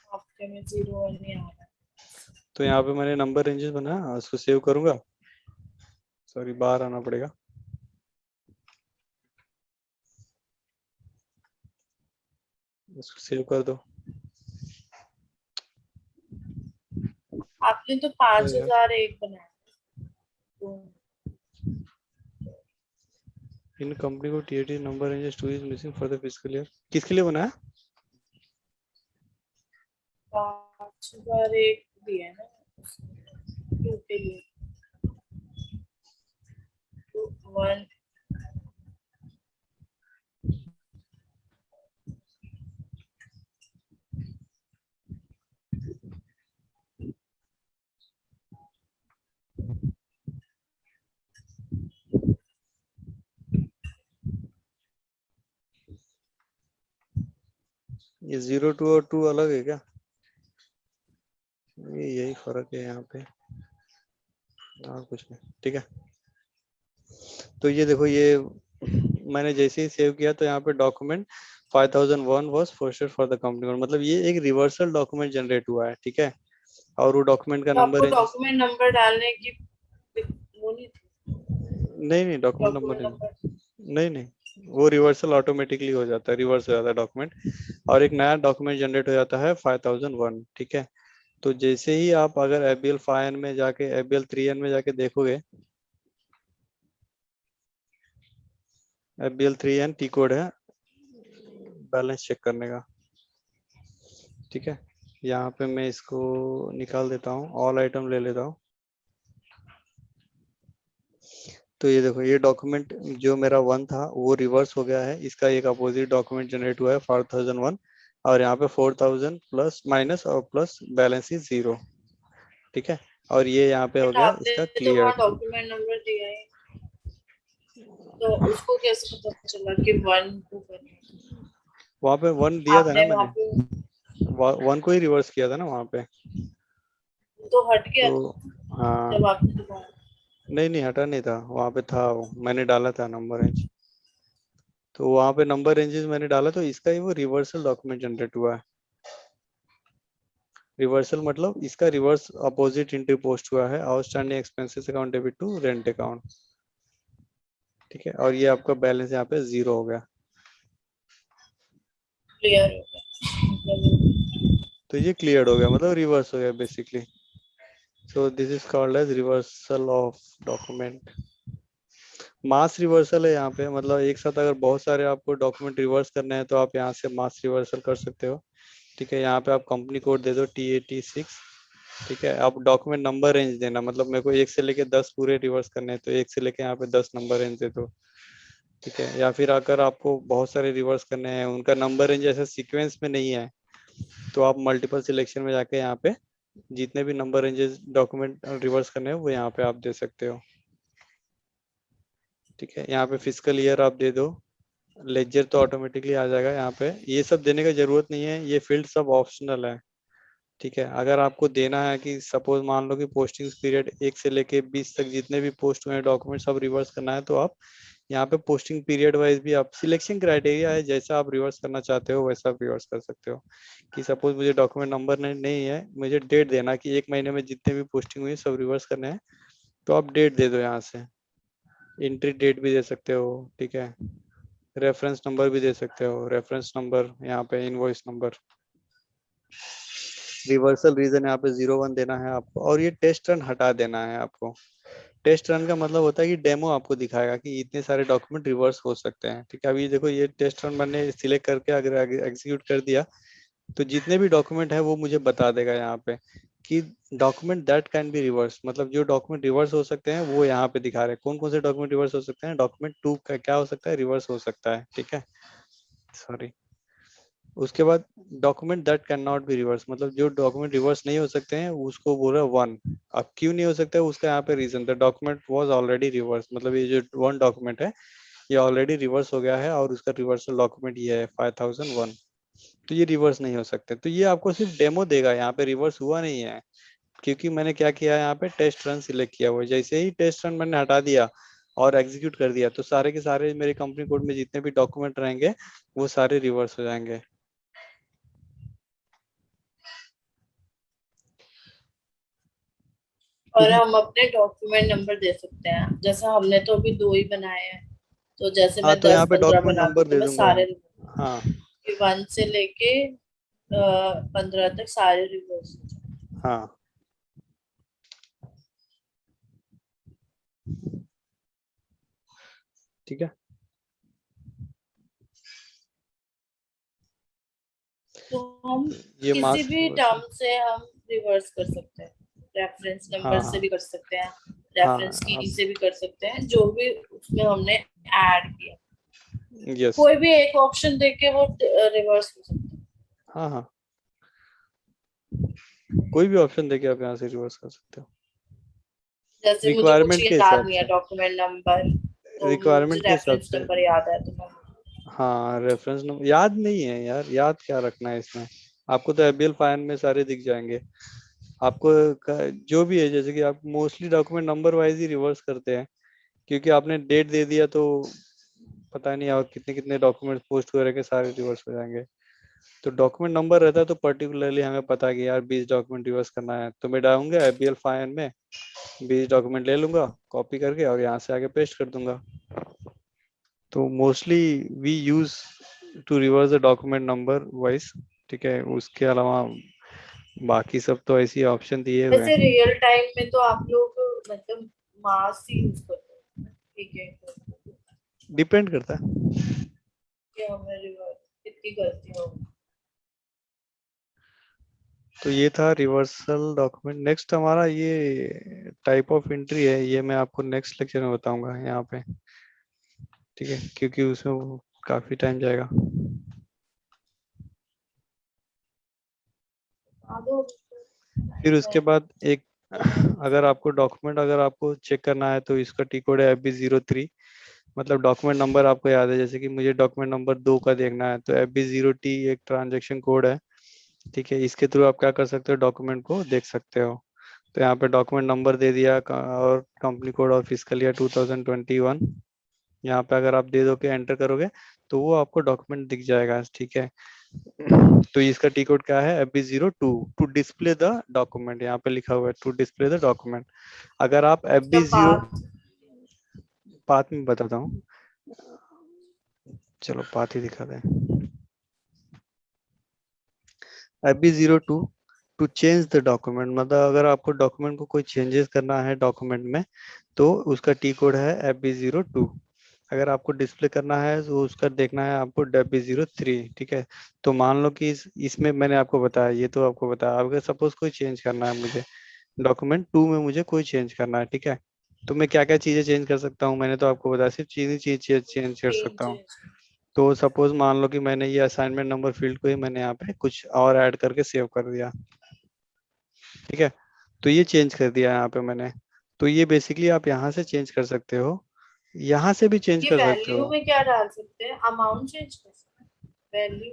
आपके में 01 ही आ रहा है। तो यहाँ पे मैंने नंबर रेंजेस बनाया, उसको सेव करूंगा, सॉरी बाहर आना पड़ेगा, इसको सेव कर दो। आपने तो यार 5001 बनाया, तो इन कंपनी को TAT number ranges 2 is missing for the physical year, किसके लिए बनाया, 5001 दिया है ना 2 के लिए, 1 ये 02 और 2 अलग है क्या, ये यही फर्क है यहाँ पे, और कुछ नहीं, ठीक है। तो ये देखो, ये मैंने जैसे ही सेव किया तो यहाँ पे document 5001 was posted for the company, मतलब ये एक रिवर्सल डॉक्यूमेंट जनरेट हुआ है, ठीक है। और वो डॉक्यूमेंट का तो नंबर आपको रेंज, डॉक्यूमेंट नंबर डालने की वो नहीं थी, नहीं document number document range, number नहीं वो रिवर्सल ऑटोमेटिकली हो जाता है, रिवर्स हो जाता है डॉक्यूमेंट, और एक नया डॉक्यूमेंट जनरेट हो जाता है 5001, ठीक है। तो जैसे ही आप अगर एबीएल 5N में जाके एबीएल 3N में जाके देखोगे, एबीएल 3N टी कोड है बैलेंस चेक करने का, ठीक है। यहाँ पे मैं इसको निकाल देता हूँ, ऑल आइटम ले लेता हूँ। तो ये देखो, ये डॉक्यूमेंट जो मेरा 1 था वो रिवर्स हो गया है, इसका एक अपोजिट डॉक्यूमेंट जनरेट हुआ है 4001, और यहाँ पे 4000 प्लस माइनस और प्लस बैलेंस इज 0, ठीक है। और ये यहाँ पे हो बट गया आपने इसका तो वहाँ क्लियर। डॉक्यूमेंट नंबर दिया है, तो उसको कैसे पता चला कि 1 को करना है? वहाँ पे 1 दिया था ना आपने वहाँ मैंने, पे 1 को ही रिवर्स किया था ना वहाँ पे। तो हट गया तो हाँ, जब आपने दोबारा, नहीं हटा नहीं था, वहाँ पे था वो, मैंने डाला था नंबर रेंज, तो वहाँ पे नंबर रेंजेस मैंने डाला, तो इसका ही वो रिवर्सल डॉक्यूमेंट जनरेट हुआ है। रिवर्सल मतलब इसका रिवर्स अपोजिट एंट्री पोस्ट हुआ है, outstanding expenses account debit to rent account, ठीक है। और ये आपका बैलेंस यहाँ पे 0 हो गया, क्लियर हो गया मतलब, तो ये क्लियर हो गया, मतलब रिवर्स हो गया basically. So this is called as reversal of document. Mass reversal है यहाँ पे, मतलब एक साथ अगर बहुत सारे आपको डॉक्यूमेंट रिवर्स करने हैं तो आप यहाँ से मास रिवर्सल कर सकते हो, ठीक है। यहाँ पे आप कंपनी कोड दे दो TAT6, ठीक है। आप डॉक्यूमेंट नंबर रेंज देना, मतलब मेरे को 1 से लेके 10 पूरे रिवर्स करने हैं, तो 1 से लेके यहाँ पे 10 नंबर रेंज दे दो, ठीक है। या फिर अगर आपको बहुत सारे रिवर्स करने हैं, उनका नंबर रेंज ऐसा सीक्वेंस में नहीं है, तो आप मल्टीपल सिलेक्शन में जाके यहाँ पे जितने भी नंबर रेंजेस डॉक्यूमेंट रिवर्स करने हैं वो यहाँ पे आप दे सकते हो, ठीक है। यहाँ पे फिजिकल ईयर आप दे दो, लेजर तो ऑटोमेटिकली आ जाएगा, यहाँ पे ये सब देने का जरूरत नहीं है, ये फील्ड सब ऑप्शनल है, ठीक है। अगर आपको देना है कि सपोज मान लो कि पोस्टिंग पीरियड 1 से लेके 20 तक जितने भी पोस्ट हुए हैं डॉक्यूमेंट सब रिवर्स करना है, तो आप यहाँ पे पोस्टिंग पीरियड वाइज भी आप सिलेक्शन क्राइटेरिया है, जैसा आप रिवर्स करना चाहते हो वैसा आप रिवर्स कर सकते हो। कि सपोज मुझे डॉक्यूमेंट नंबर नहीं है, मुझे डेट देना कि 1 महीने में जितने भी पोस्टिंग हुई सब रिवर्स करने हैं, तो आप डेट दे दो यहाँ से, एंट्री डेट भी दे सकते हो, ठीक है, रेफरेंस नंबर भी दे सकते हो, रेफरेंस नंबर यहाँ पे इनवॉइस नंबर, रिवर्सल रीजन यहाँ पे 01 देना है आपको, और ये टेस्ट रन हटा देना है आपको। टेस्ट रन का मतलब होता है कि डेमो आपको दिखाएगा कि इतने सारे डॉक्यूमेंट रिवर्स हो सकते हैं, ठीक है। अभी देखो ये टेस्ट रन मैंने सिलेक्ट करके अगर एग्जीक्यूट कर दिया तो जितने भी डॉक्यूमेंट है वो मुझे बता देगा यहाँ पे कि document that can be reverse, मतलब जो डॉक्यूमेंट रिवर्स हो सकते हैं वो यहाँ पे दिखा रहे हैं। कौन कौन से डॉक्यूमेंट रिवर्स हो सकते हैं, डॉक्यूमेंट 2 का क्या हो सकता है, रिवर्स हो सकता है, ठीक है, सॉरी। उसके बाद document that can not be reverse, मतलब जो डॉक्यूमेंट रिवर्स नहीं हो सकते हैं उसको बोल रहा है 1। अब क्यों नहीं हो सकता है उसका यहाँ पे reason, the document was already reverse, मतलब ये जो 1 डॉक्यूमेंट है ये ऑलरेडी रिवर्स हो गया है और उसका रिवर्सल डॉक्यूमेंट ये है 5001, तो ये रिवर्स नहीं हो सकते। तो ये आपको सिर्फ डेमो देगा, यहाँ पे रिवर्स हुआ नहीं है, क्योंकि मैंने क्या किया है यहाँ पे टेस्ट रन सिलेक्ट किया हुआ है। जैसे ही टेस्ट रन मैंने हटा दिया और एग्जीक्यूट कर दिया तो सारे के सारे मेरे कंपनी कोड में जितने भी डॉक्यूमेंट रहेंगे वो सारे रिवर्स हो जाएंगे। और क्योंकि हम अपने डॉक्यूमेंट नंबर दे सकते हैं, जैसे हमने तो अभी 2 ही बनाए हैं, तो जैसे हाँ, मैं तो यहाँ पे 10-15 डॉक्यूमेंट बना दूँ नंबर तो दे मैं दूंगा। सारे हाँ 1 से लेके 15 तक सारे रिवर्स हो जाए। हाँ ठीक है। तो हम ये किसी मास्क भी रिवर्स है। टर्म से हम रिवर्स कर सकते हैं, रेफरेंस नंबर से हाँ भी कर सकते हैं, हाँ रेफरेंस की आप, से भी कर सकते हैं, जो भी उसमें हमने ऐड किया, यस, कोई भी एक ऑप्शन देके वो रिवर्स हो सकता है। हाँ हाँ, कोई भी ऑप्शन देके आप यहाँ से रिवर्स कर सकते हो जैसे मुझे कुछ रिक्वायरमेंट के याद हिसाब नहीं है से, डॉक्यूमेंट नंबर, तो मुझे रिक्वायरमेंट के हिसाब रेफरेंस से। नंबर याद है, तो मैं हाँ रेफरेंस नंबर याद नहीं है यार, याद क्या रखना है इसमें, आपको तो एबीएल फाइल में सारे दिख जाएंगे आपको। जो भी है, जैसे कि आप मोस्टली डॉक्यूमेंट नंबर वाइज ही रिवर्स करते हैं, क्योंकि आपने डेट दे दिया तो पता नहीं और कितने कितने डॉक्यूमेंट पोस्ट हो रहे के सारे रिवर्स हो जाएंगे। तो डॉक्यूमेंट नंबर रहता है तो पर्टिकुलरली हमें पता है कि यार 20 डॉक्यूमेंट रिवर्स करना है, तो मैं डालूंगा एबीएल फाइल में 20 डॉक्यूमेंट ले लूंगा कॉपी करके और यहाँ से आगे पेस्ट कर दूंगा। तो mostly we use to reverse the document number wise, ठीक है। उसके अलावा बाकी सब तो ऐसी ऑप्शन दिए हुए वैसे हैं। रियल टाइम में तो आप लोग मतलब मास ही यूज करते हैं, ठीक है, डिपेंड करता है। कि हमें रिवर्स कितनी गलती होगी। तो ये था रिवर्सल डॉक्यूमेंट। नेक्स्ट हमारा ये टाइप ऑफ एंट्री है, ये मैं आपको नेक्स्ट लेक्चर में बताऊंगा यहाँ पे, ठीक है, क्योंकि उसमें वो काफी टाइम जाएगा। आदो फिर टाइम है उसके बाद एक, तो मैं अगर आपको डॉक्यूमेंट अगर आपको चेक करना है तो इसका टी कोड है FB03, मतलब डॉक्यूमेंट नंबर आपको याद है, जैसे कि मुझे डॉक्यूमेंट नंबर 2 का देखना है तो FB0T एक ट्रांजेक्शन कोड है, ठीक है। इसके थ्रू आप क्या कर सकते हो, डॉक्यूमेंट को देख सकते हो। तो यहाँ पे डॉक्यूमेंट नंबर दे दिया और कंपनी कोड और फिजिकल ईयर 2021, यहाँ पे अगर आप दे दो के एंटर करोगे तो वो आपको डॉक्यूमेंट दिख जाएगा, ठीक है। तो इसका टी कोड क्या है, FB02, to display the document, यहाँ पे लिखा हुआ है टू डिस्प्ले द डॉक्यूमेंट। अगर आप एफ उसका बी जीरो पाथ पाथ में बताता हूँ, चलो पाथ ही दिखा दें। FB02 to change the document, मतलब अगर आपको डॉक्यूमेंट को कोई चेंजेस करना है डॉक्यूमेंट में तो उसका टी कोड है FB02। अगर आपको डिस्प्ले करना है तो उसका देखना है आपको FB03, ठीक है। तो मान लो कि इसमें मैंने आपको बताया, ये तो आपको बताया, अगर सपोज कोई चेंज करना है मुझे डॉक्यूमेंट 2 में, मुझे कोई चेंज करना है, ठीक है। तो मैं क्या क्या चीजें चेंज कर सकता हूँ, मैंने तो आपको बताया सिर्फ चीज चेंज कर तीन सकता हूँ। चीज। तो सपोज मान लो कि मैंने ये असाइनमेंट नंबर फील्ड को ही मैंने यहाँ पे कुछ और ऐड करके सेव कर दिया, ठीक है। तो ये चेंज कर दिया यहाँ पे मैंने। तो ये बेसिकली आप यहाँ से चेंज कर सकते हो, यहाँ से भी चेंज ये कर सकते वैल्यू हो। में क्या डाल सकते हैं, अमाउंट चेंज कर सकते हैं, वैल्यू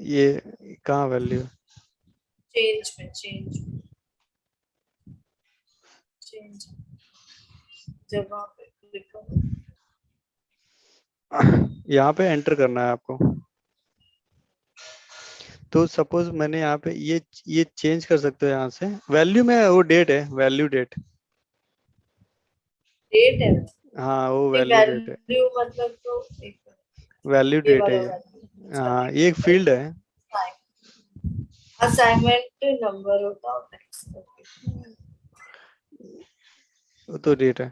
ये कहाँ वैल्यू, चेंज में, चेंज जब वहाँ पे लिखा हो। यहाँ पे एंटर करना है आपको। तो सपोज मैंने यहाँ पे ये चेंज कर सकते हो यहाँ से, वैल्यू में वो डेट है, वैल्यू डेट, डेट है हाँ वो नहीं, वैल्यू डेट है, वैल्यू मतलब तो एक वैल्यू ये डेट है वाला ये। वैल्यू हाँ ये एक फील्ड है। असाइनमेंट नंबर होता है। वो तो डेट है।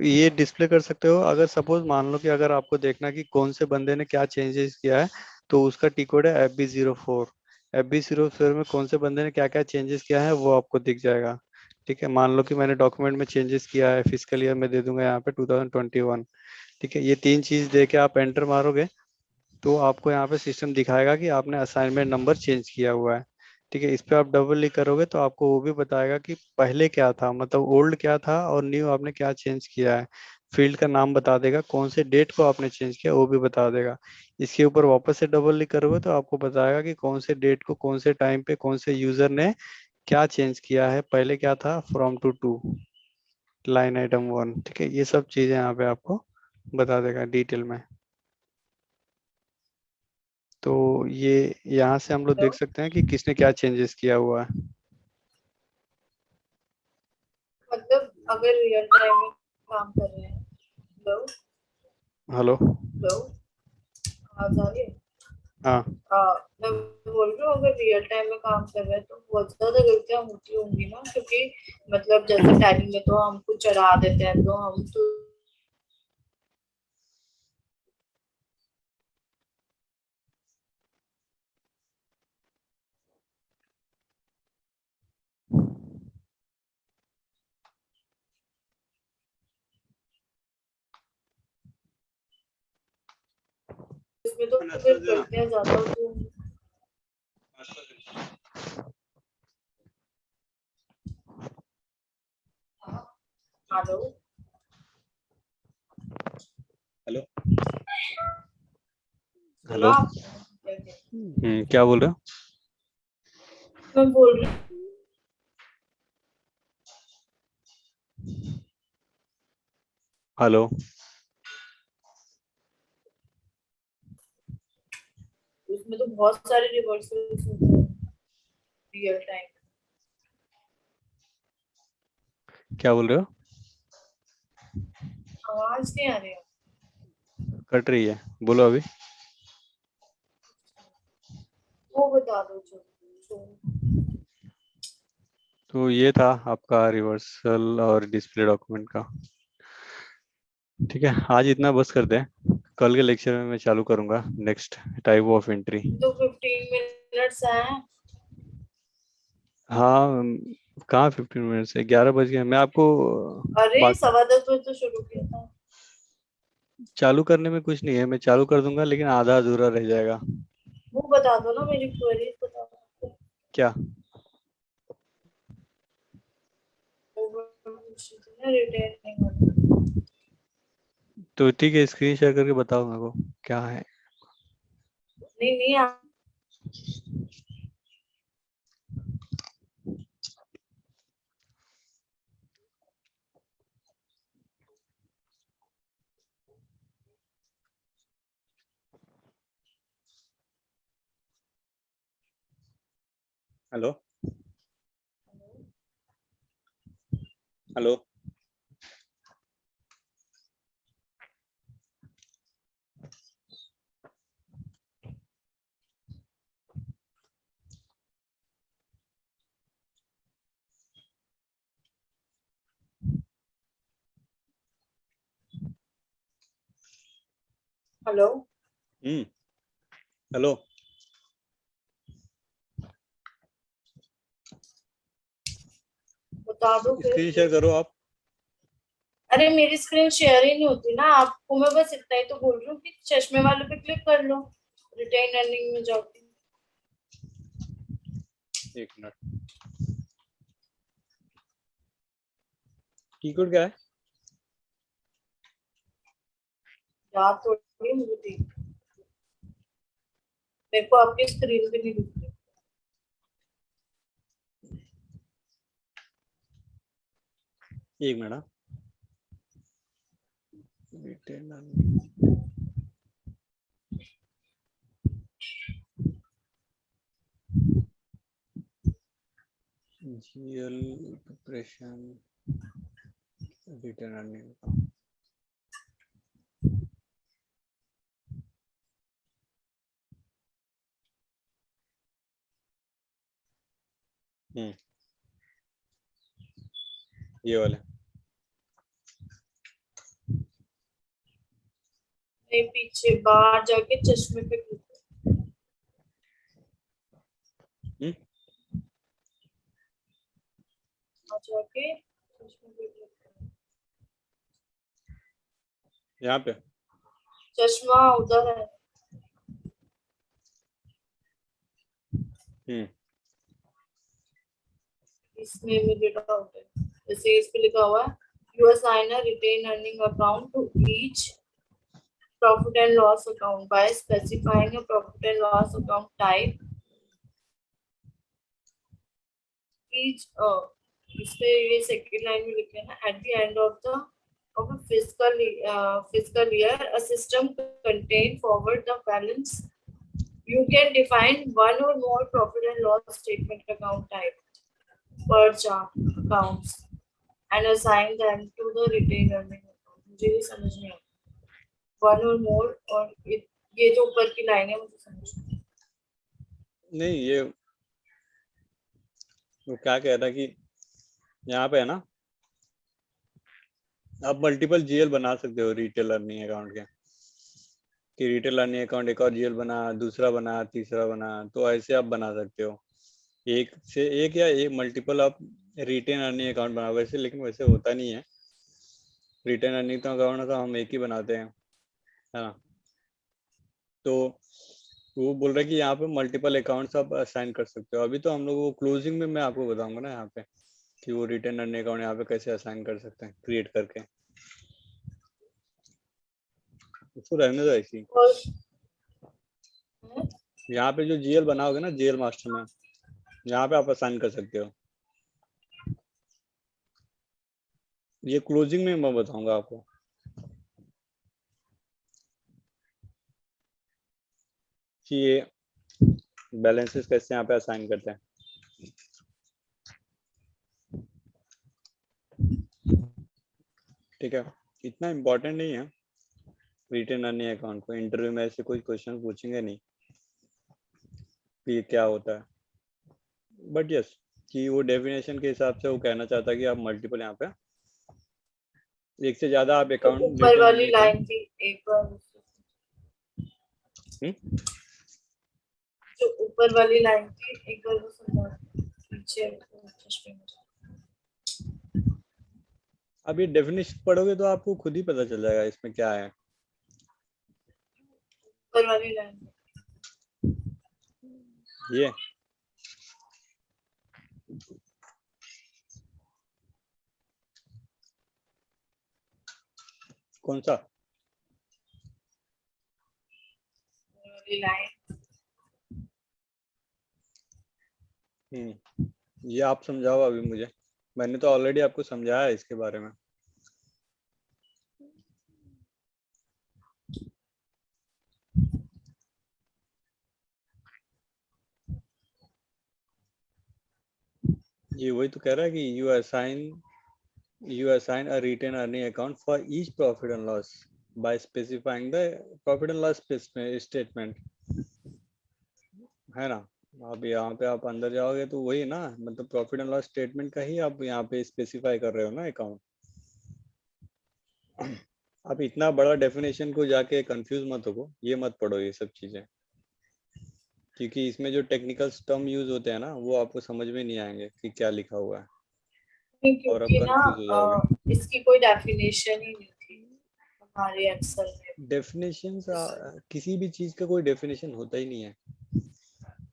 ये डिस्प्ले कर सकते हो अगर सपोज मान लो कि अगर आपको देखना कि कौन से बंदे ने क्या चेंजेस किया है, तो उसका टी कोड है FB04। FB04 में कौन से बंदे ने क्या क्या चेंजेस किया है वो आपको दिख जाएगा। ठीक है, मान लो कि मैंने डॉक्यूमेंट में चेंजेस किया है, फिजिकल ईयर में दे दूंगा यहाँ पे 2021। ठीक है, ये तीन चीज दे के आप एंटर मारोगे तो आपको यहाँ पे सिस्टम दिखाएगा कि आपने असाइनमेंट नंबर चेंज किया हुआ है। ठीक है, इस पे आप डबल क्लिक करोगे तो आपको वो भी बताएगा कि पहले क्या था, मतलब ओल्ड क्या था और न्यू आपने क्या चेंज किया है। फील्ड का नाम बता देगा, कौन से डेट को आपने चेंज किया वो भी बता देगा। इसके ऊपर वापस से डबल क्लिक करोगे तो आपको बताएगा कि कौन से डेट को कौन से टाइम पे कौन से यूजर ने क्या चेंज किया है, पहले क्या था, फ्रॉम टू लाइन आइटम 1। ठीक है, ये सब चीजें यहाँ पे आपको बता देगा डिटेल में। तो ये यहाँ से हम लोग तो देख सकते हैं कि किसने क्या चेंजेस किया हुआ है। मतलब अगर रियल टाइम में काम कर रहे हैं लोग हेलो। लोग आ जा रही है। हाँ मैं बोल रही हूँ अगर रियल टाइम में काम कर रहे हैं तो बहुत ज्यादा गलतियां होती होंगी ना, क्योंकि मतलब जैसे टैली में तो हम कुछ चढ़ा देते हैं तो हम तो इसमें तो फिर गलतियां ज्यादा होती होंगी। हेलो। हेलो। सुना हेलो। आपने क्या कह- क्या बोल रहे हो? मैं बोल रही हेलो। हूँ उसमें तो बहुत सारे रिवर्सल्स होते हैं रियल टाइम। क्या बोल रहे हो? आवाज नहीं आ रही है। कट रही है, बोलो अभी। वो बता दो जो तो ये था आपका रिवर्सल और डिस्प्ले डॉक्यूमेंट का। ठीक है, आज इतना बस करते हैं, कल के लेक्चर में मैं चालू करूंगा नेक्स्ट टाइप ऑफ एंट्री। तो 15 मिनट्स हैं। हाँ कहाँ 15 मिनट से 11 बज गए, मैं आपको अरे बात 10:15 बजे तो शुरू किया था। चालू करने में कुछ नहीं है, मैं चालू कर दूंगा लेकिन आधा अधूरा रह जाएगा। वो बता दो ना, मेरी क्वेरीज बता दो। क्या? रिटेल नहीं। तो ठीक है, स्क्रीन शेयर करके बताओ मेरे को क्या है। नहीं नहीं हेलो। हेलो। हेलो। हम्म। हेलो। बता दो स्क्रीन फिर। शेयर करो आप। अरे मेरी स्क्रीन शेयर ही नहीं होती ना, आपको मैं बस इतना ही तो बोल रही हूँ कि चश्मे वाले पे क्लिक कर लो, रिटेन अर्निंग में जाके। एक मिनट, की कोड क्या है? याद थोड़ी है मुझे थी, मेरे को आपकी स्क्रीन पे नहीं दिख रही। एक minute. GL preparation return earning ये वाले नहीं, पीछे बाहर जाके चश्मे पे क्लिक करो। बाहर जाके चश्मे पे क्लिक करो। यहाँ पे चश्मा उधर है। इसमें इमीडिएट आउट है। जैसे इस पे लिखा हुआ है, you assign a retained earning account to each profit and loss account by specifying a profit and loss account type. Each इस पे ये सेकंड लाइन में लिखे ना, at the end of a fiscal year a system contain forward the balance. You can define one or more profit and loss statement account type per chart accounts and assign them to the retained earning account. मुझे ये समझ नहीं आता, one or more और ये जो ऊपर की लाइन है मुझे समझ नहीं। ये वो क्या कह रहा है कि यहाँ पे है ना, आप मल्टीपल जीएल बना सकते हो रिटेल अर्निंग अकाउंट के, कि रिटेल अर्निंग अकाउंट एक और जीएल बना, दूसरा बना, तीसरा बना, तो ऐसे आप बना सकते हो। एक से एक या एक मल्टीपल आप रिटेन अर्निंग अकाउंट बना वैसे, लेकिन वैसे होता नहीं है। रिटेन अर्निंग तो अकाउंट का हम एक ही बनाते हैं, है ना। तो वो बोल रहा है कि यहाँ पे मल्टीपल अकाउंट्स आप असाइन कर सकते हो। अभी तो हम लोग वो क्लोजिंग में मैं आपको बताऊंगा ना यहाँ पे, कि वो रिटेन अर्निंग अकाउंट यहाँ पे कैसे असाइन कर सकते हैं क्रिएट करके। उसको रहने दो ऐसी। यहाँ पे जो जीएल बनाओगे ना, जीएल मास्टर में, यहाँ पे आप असाइन कर सकते हो। ये क्लोजिंग में मैं बताऊंगा आपको कि ये बैलेंसेस कैसे यहाँ पे असाइन करते हैं। ठीक है, इतना इम्पोर्टेंट नहीं है रिटेन अर्निंग अकाउंट को। इंटरव्यू में ऐसे कोई क्वेश्चन पूछेंगे नहीं कि ये क्या होता है, बट यस कि वो डेफिनेशन के हिसाब से वो कहना चाहता है कि आप मल्टीपल यहाँ पे एक से ज्यादा आप अकाउंट ऊपर वाली लाइन थी एक बार, जो ऊपर वाली लाइन थी एक बार वो सुनो पीछे चश्मे में। अब ये डेफिनेशन पढ़ोगे तो आपको खुद ही पता चल जाएगा इसमें क्या है। ऊपर वाली लाइन ये कौन सा वाली लाइन, ये आप समझाओ अभी मुझे। मैंने तो ऑलरेडी आपको समझाया है इसके बारे में। ये वही तो कह रहा है कि you assign a retain earning account for each profit and loss by specifying the profit and loss statement, है ना। अब यहाँ पे आप अंदर जाओगे तो वही ना, मतलब प्रॉफिट एंड लॉस स्टेटमेंट का ही आप यहाँ पे स्पेसिफाई कर रहे हो ना अकाउंट। आप इतना बड़ा डेफिनेशन को जाके कंफ्यूज मत हो, ये मत पढ़ो ये सब चीजें, क्योंकि इसमें जो टेक्निकल टर्म यूज होते हैं ना वो आपको समझ में नहीं आएंगे कि क्या लिखा हुआ है, और आप क्योंकि ना कंफ्यूज हो जाओगे। इसकी कोई डेफिनेशन ही नहीं थी हमारे एक्सेल में। डेफिनेशन किसी भी चीज का कोई डेफिनेशन होता ही नहीं है,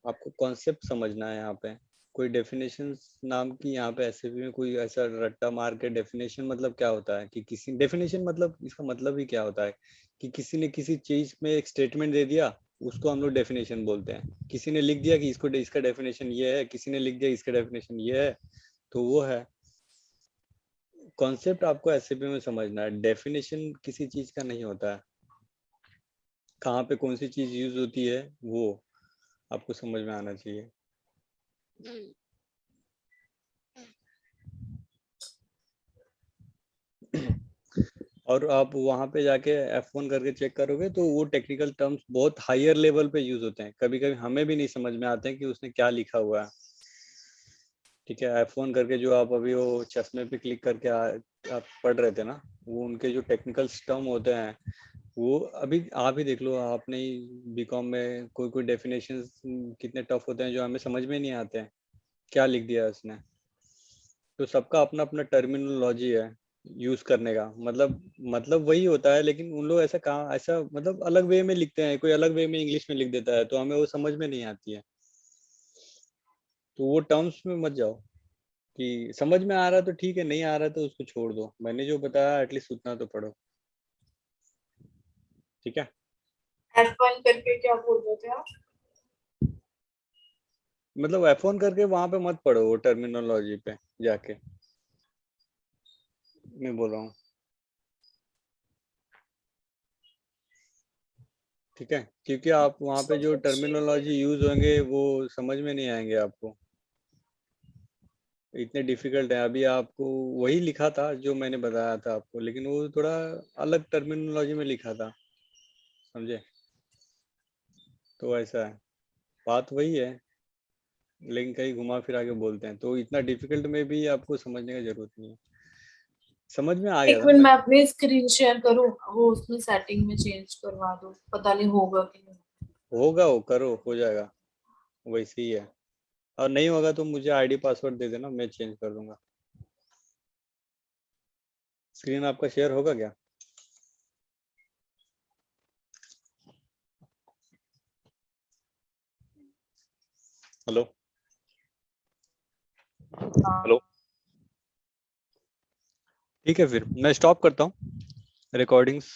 आपको कॉन्सेप्ट समझना है। यहाँ पे कोई डेफिनेशन नाम की यहाँ पे ऐसे भी में कोई ऐसा रट्टा मार के डेफिनेशन मतलब क्या होता है कि किसी डेफिनेशन मतलब इसका मतलब ही क्या होता है कि किसी ने किसी चीज में एक स्टेटमेंट दे दिया, उसको हम लोग डेफिनेशन बोलते हैं। किसी ने लिख दिया कि इसको इसका डेफिनेशन ये है, किसी ने लिख दिया इसका डेफिनेशन ये है, तो वो है। कॉन्सेप्ट आपको एसएपी में समझना है, डेफिनेशन किसी चीज का नहीं होता है। कहाँ पे कौन सी चीज यूज होती है वो आपको समझ में आना चाहिए। और आप वहां पे जाके F1 करके चेक करोगे तो वो टेक्निकल टर्म्स बहुत हायर लेवल पे यूज होते हैं, कभी कभी हमें भी नहीं समझ में आते हैं कि उसने क्या लिखा हुआ है। ठीक है, F1 करके जो आप अभी वो चश्मे पे क्लिक करके आप पढ़ रहे थे ना, वो उनके जो टेक्निकल टर्म होते हैं, वो अभी आप ही देख लो, आपने बीकॉम में कोई कोई डेफिनेशन कितने टफ होते हैं जो हमें समझ में नहीं आते हैं, क्या लिख दिया उसने। तो सबका अपना अपना टर्मिनोलॉजी है यूज करने का, मतलब वही होता है, लेकिन उन लोग ऐसा कहाँ, ऐसा मतलब अलग वे में लिखते हैं, कोई अलग वे में इंग्लिश में लिख देता है, तो हमें वो समझ में नहीं आती है। तो वो टर्म्स में मत जाओ, कि समझ में आ रहा है तो ठीक है, नहीं आ रहा है तो उसको छोड़ दो, मैंने जो बताया एटलीस्ट उतना तो पढ़ो। ठीक है, F1 करके क्या बोल रहे थे आप? मतलब F1 करके वहां पे मत पढ़ो, वो टर्मिनोलॉजी पे जाके मैं बोल रहा हूँ। ठीक है, क्योंकि आप वहाँ पे जो चलो ठीक है। टर्मिनोलॉजी यूज होंगे वो समझ में नहीं आएंगे आपको, इतने डिफिकल्ट है। अभी आपको वही लिखा था जो मैंने बताया था आपको, लेकिन वो थोड़ा अलग टर्मिनोलॉजी में लिखा था, समझे। तो ऐसा है, बात वही है, लेकिन कहीं घुमा फिरा के बोलते हैं, तो इतना डिफिकल्ट में भी आपको समझने की जरूरत नहीं है, समझ में आ गया एक था मिनट, मैं। मैं अपनी स्क्रीन शेयर करूँ, वो उसमें सेटिंग में चेंज करवा दो, पता नहीं होगा कि नहीं। होगा, वो करो, हो जाएगा, वैसे ही है। और नहीं होगा तो मुझे आईडी पासवर्ड दे देना, मैं चेंज कर दूंगा। स्क्रीन आपका शेयर होगा क्या? हेलो, हाँ। हेलो। ठीक है, फिर मैं स्टॉप करता हूँ रिकॉर्डिंग्स।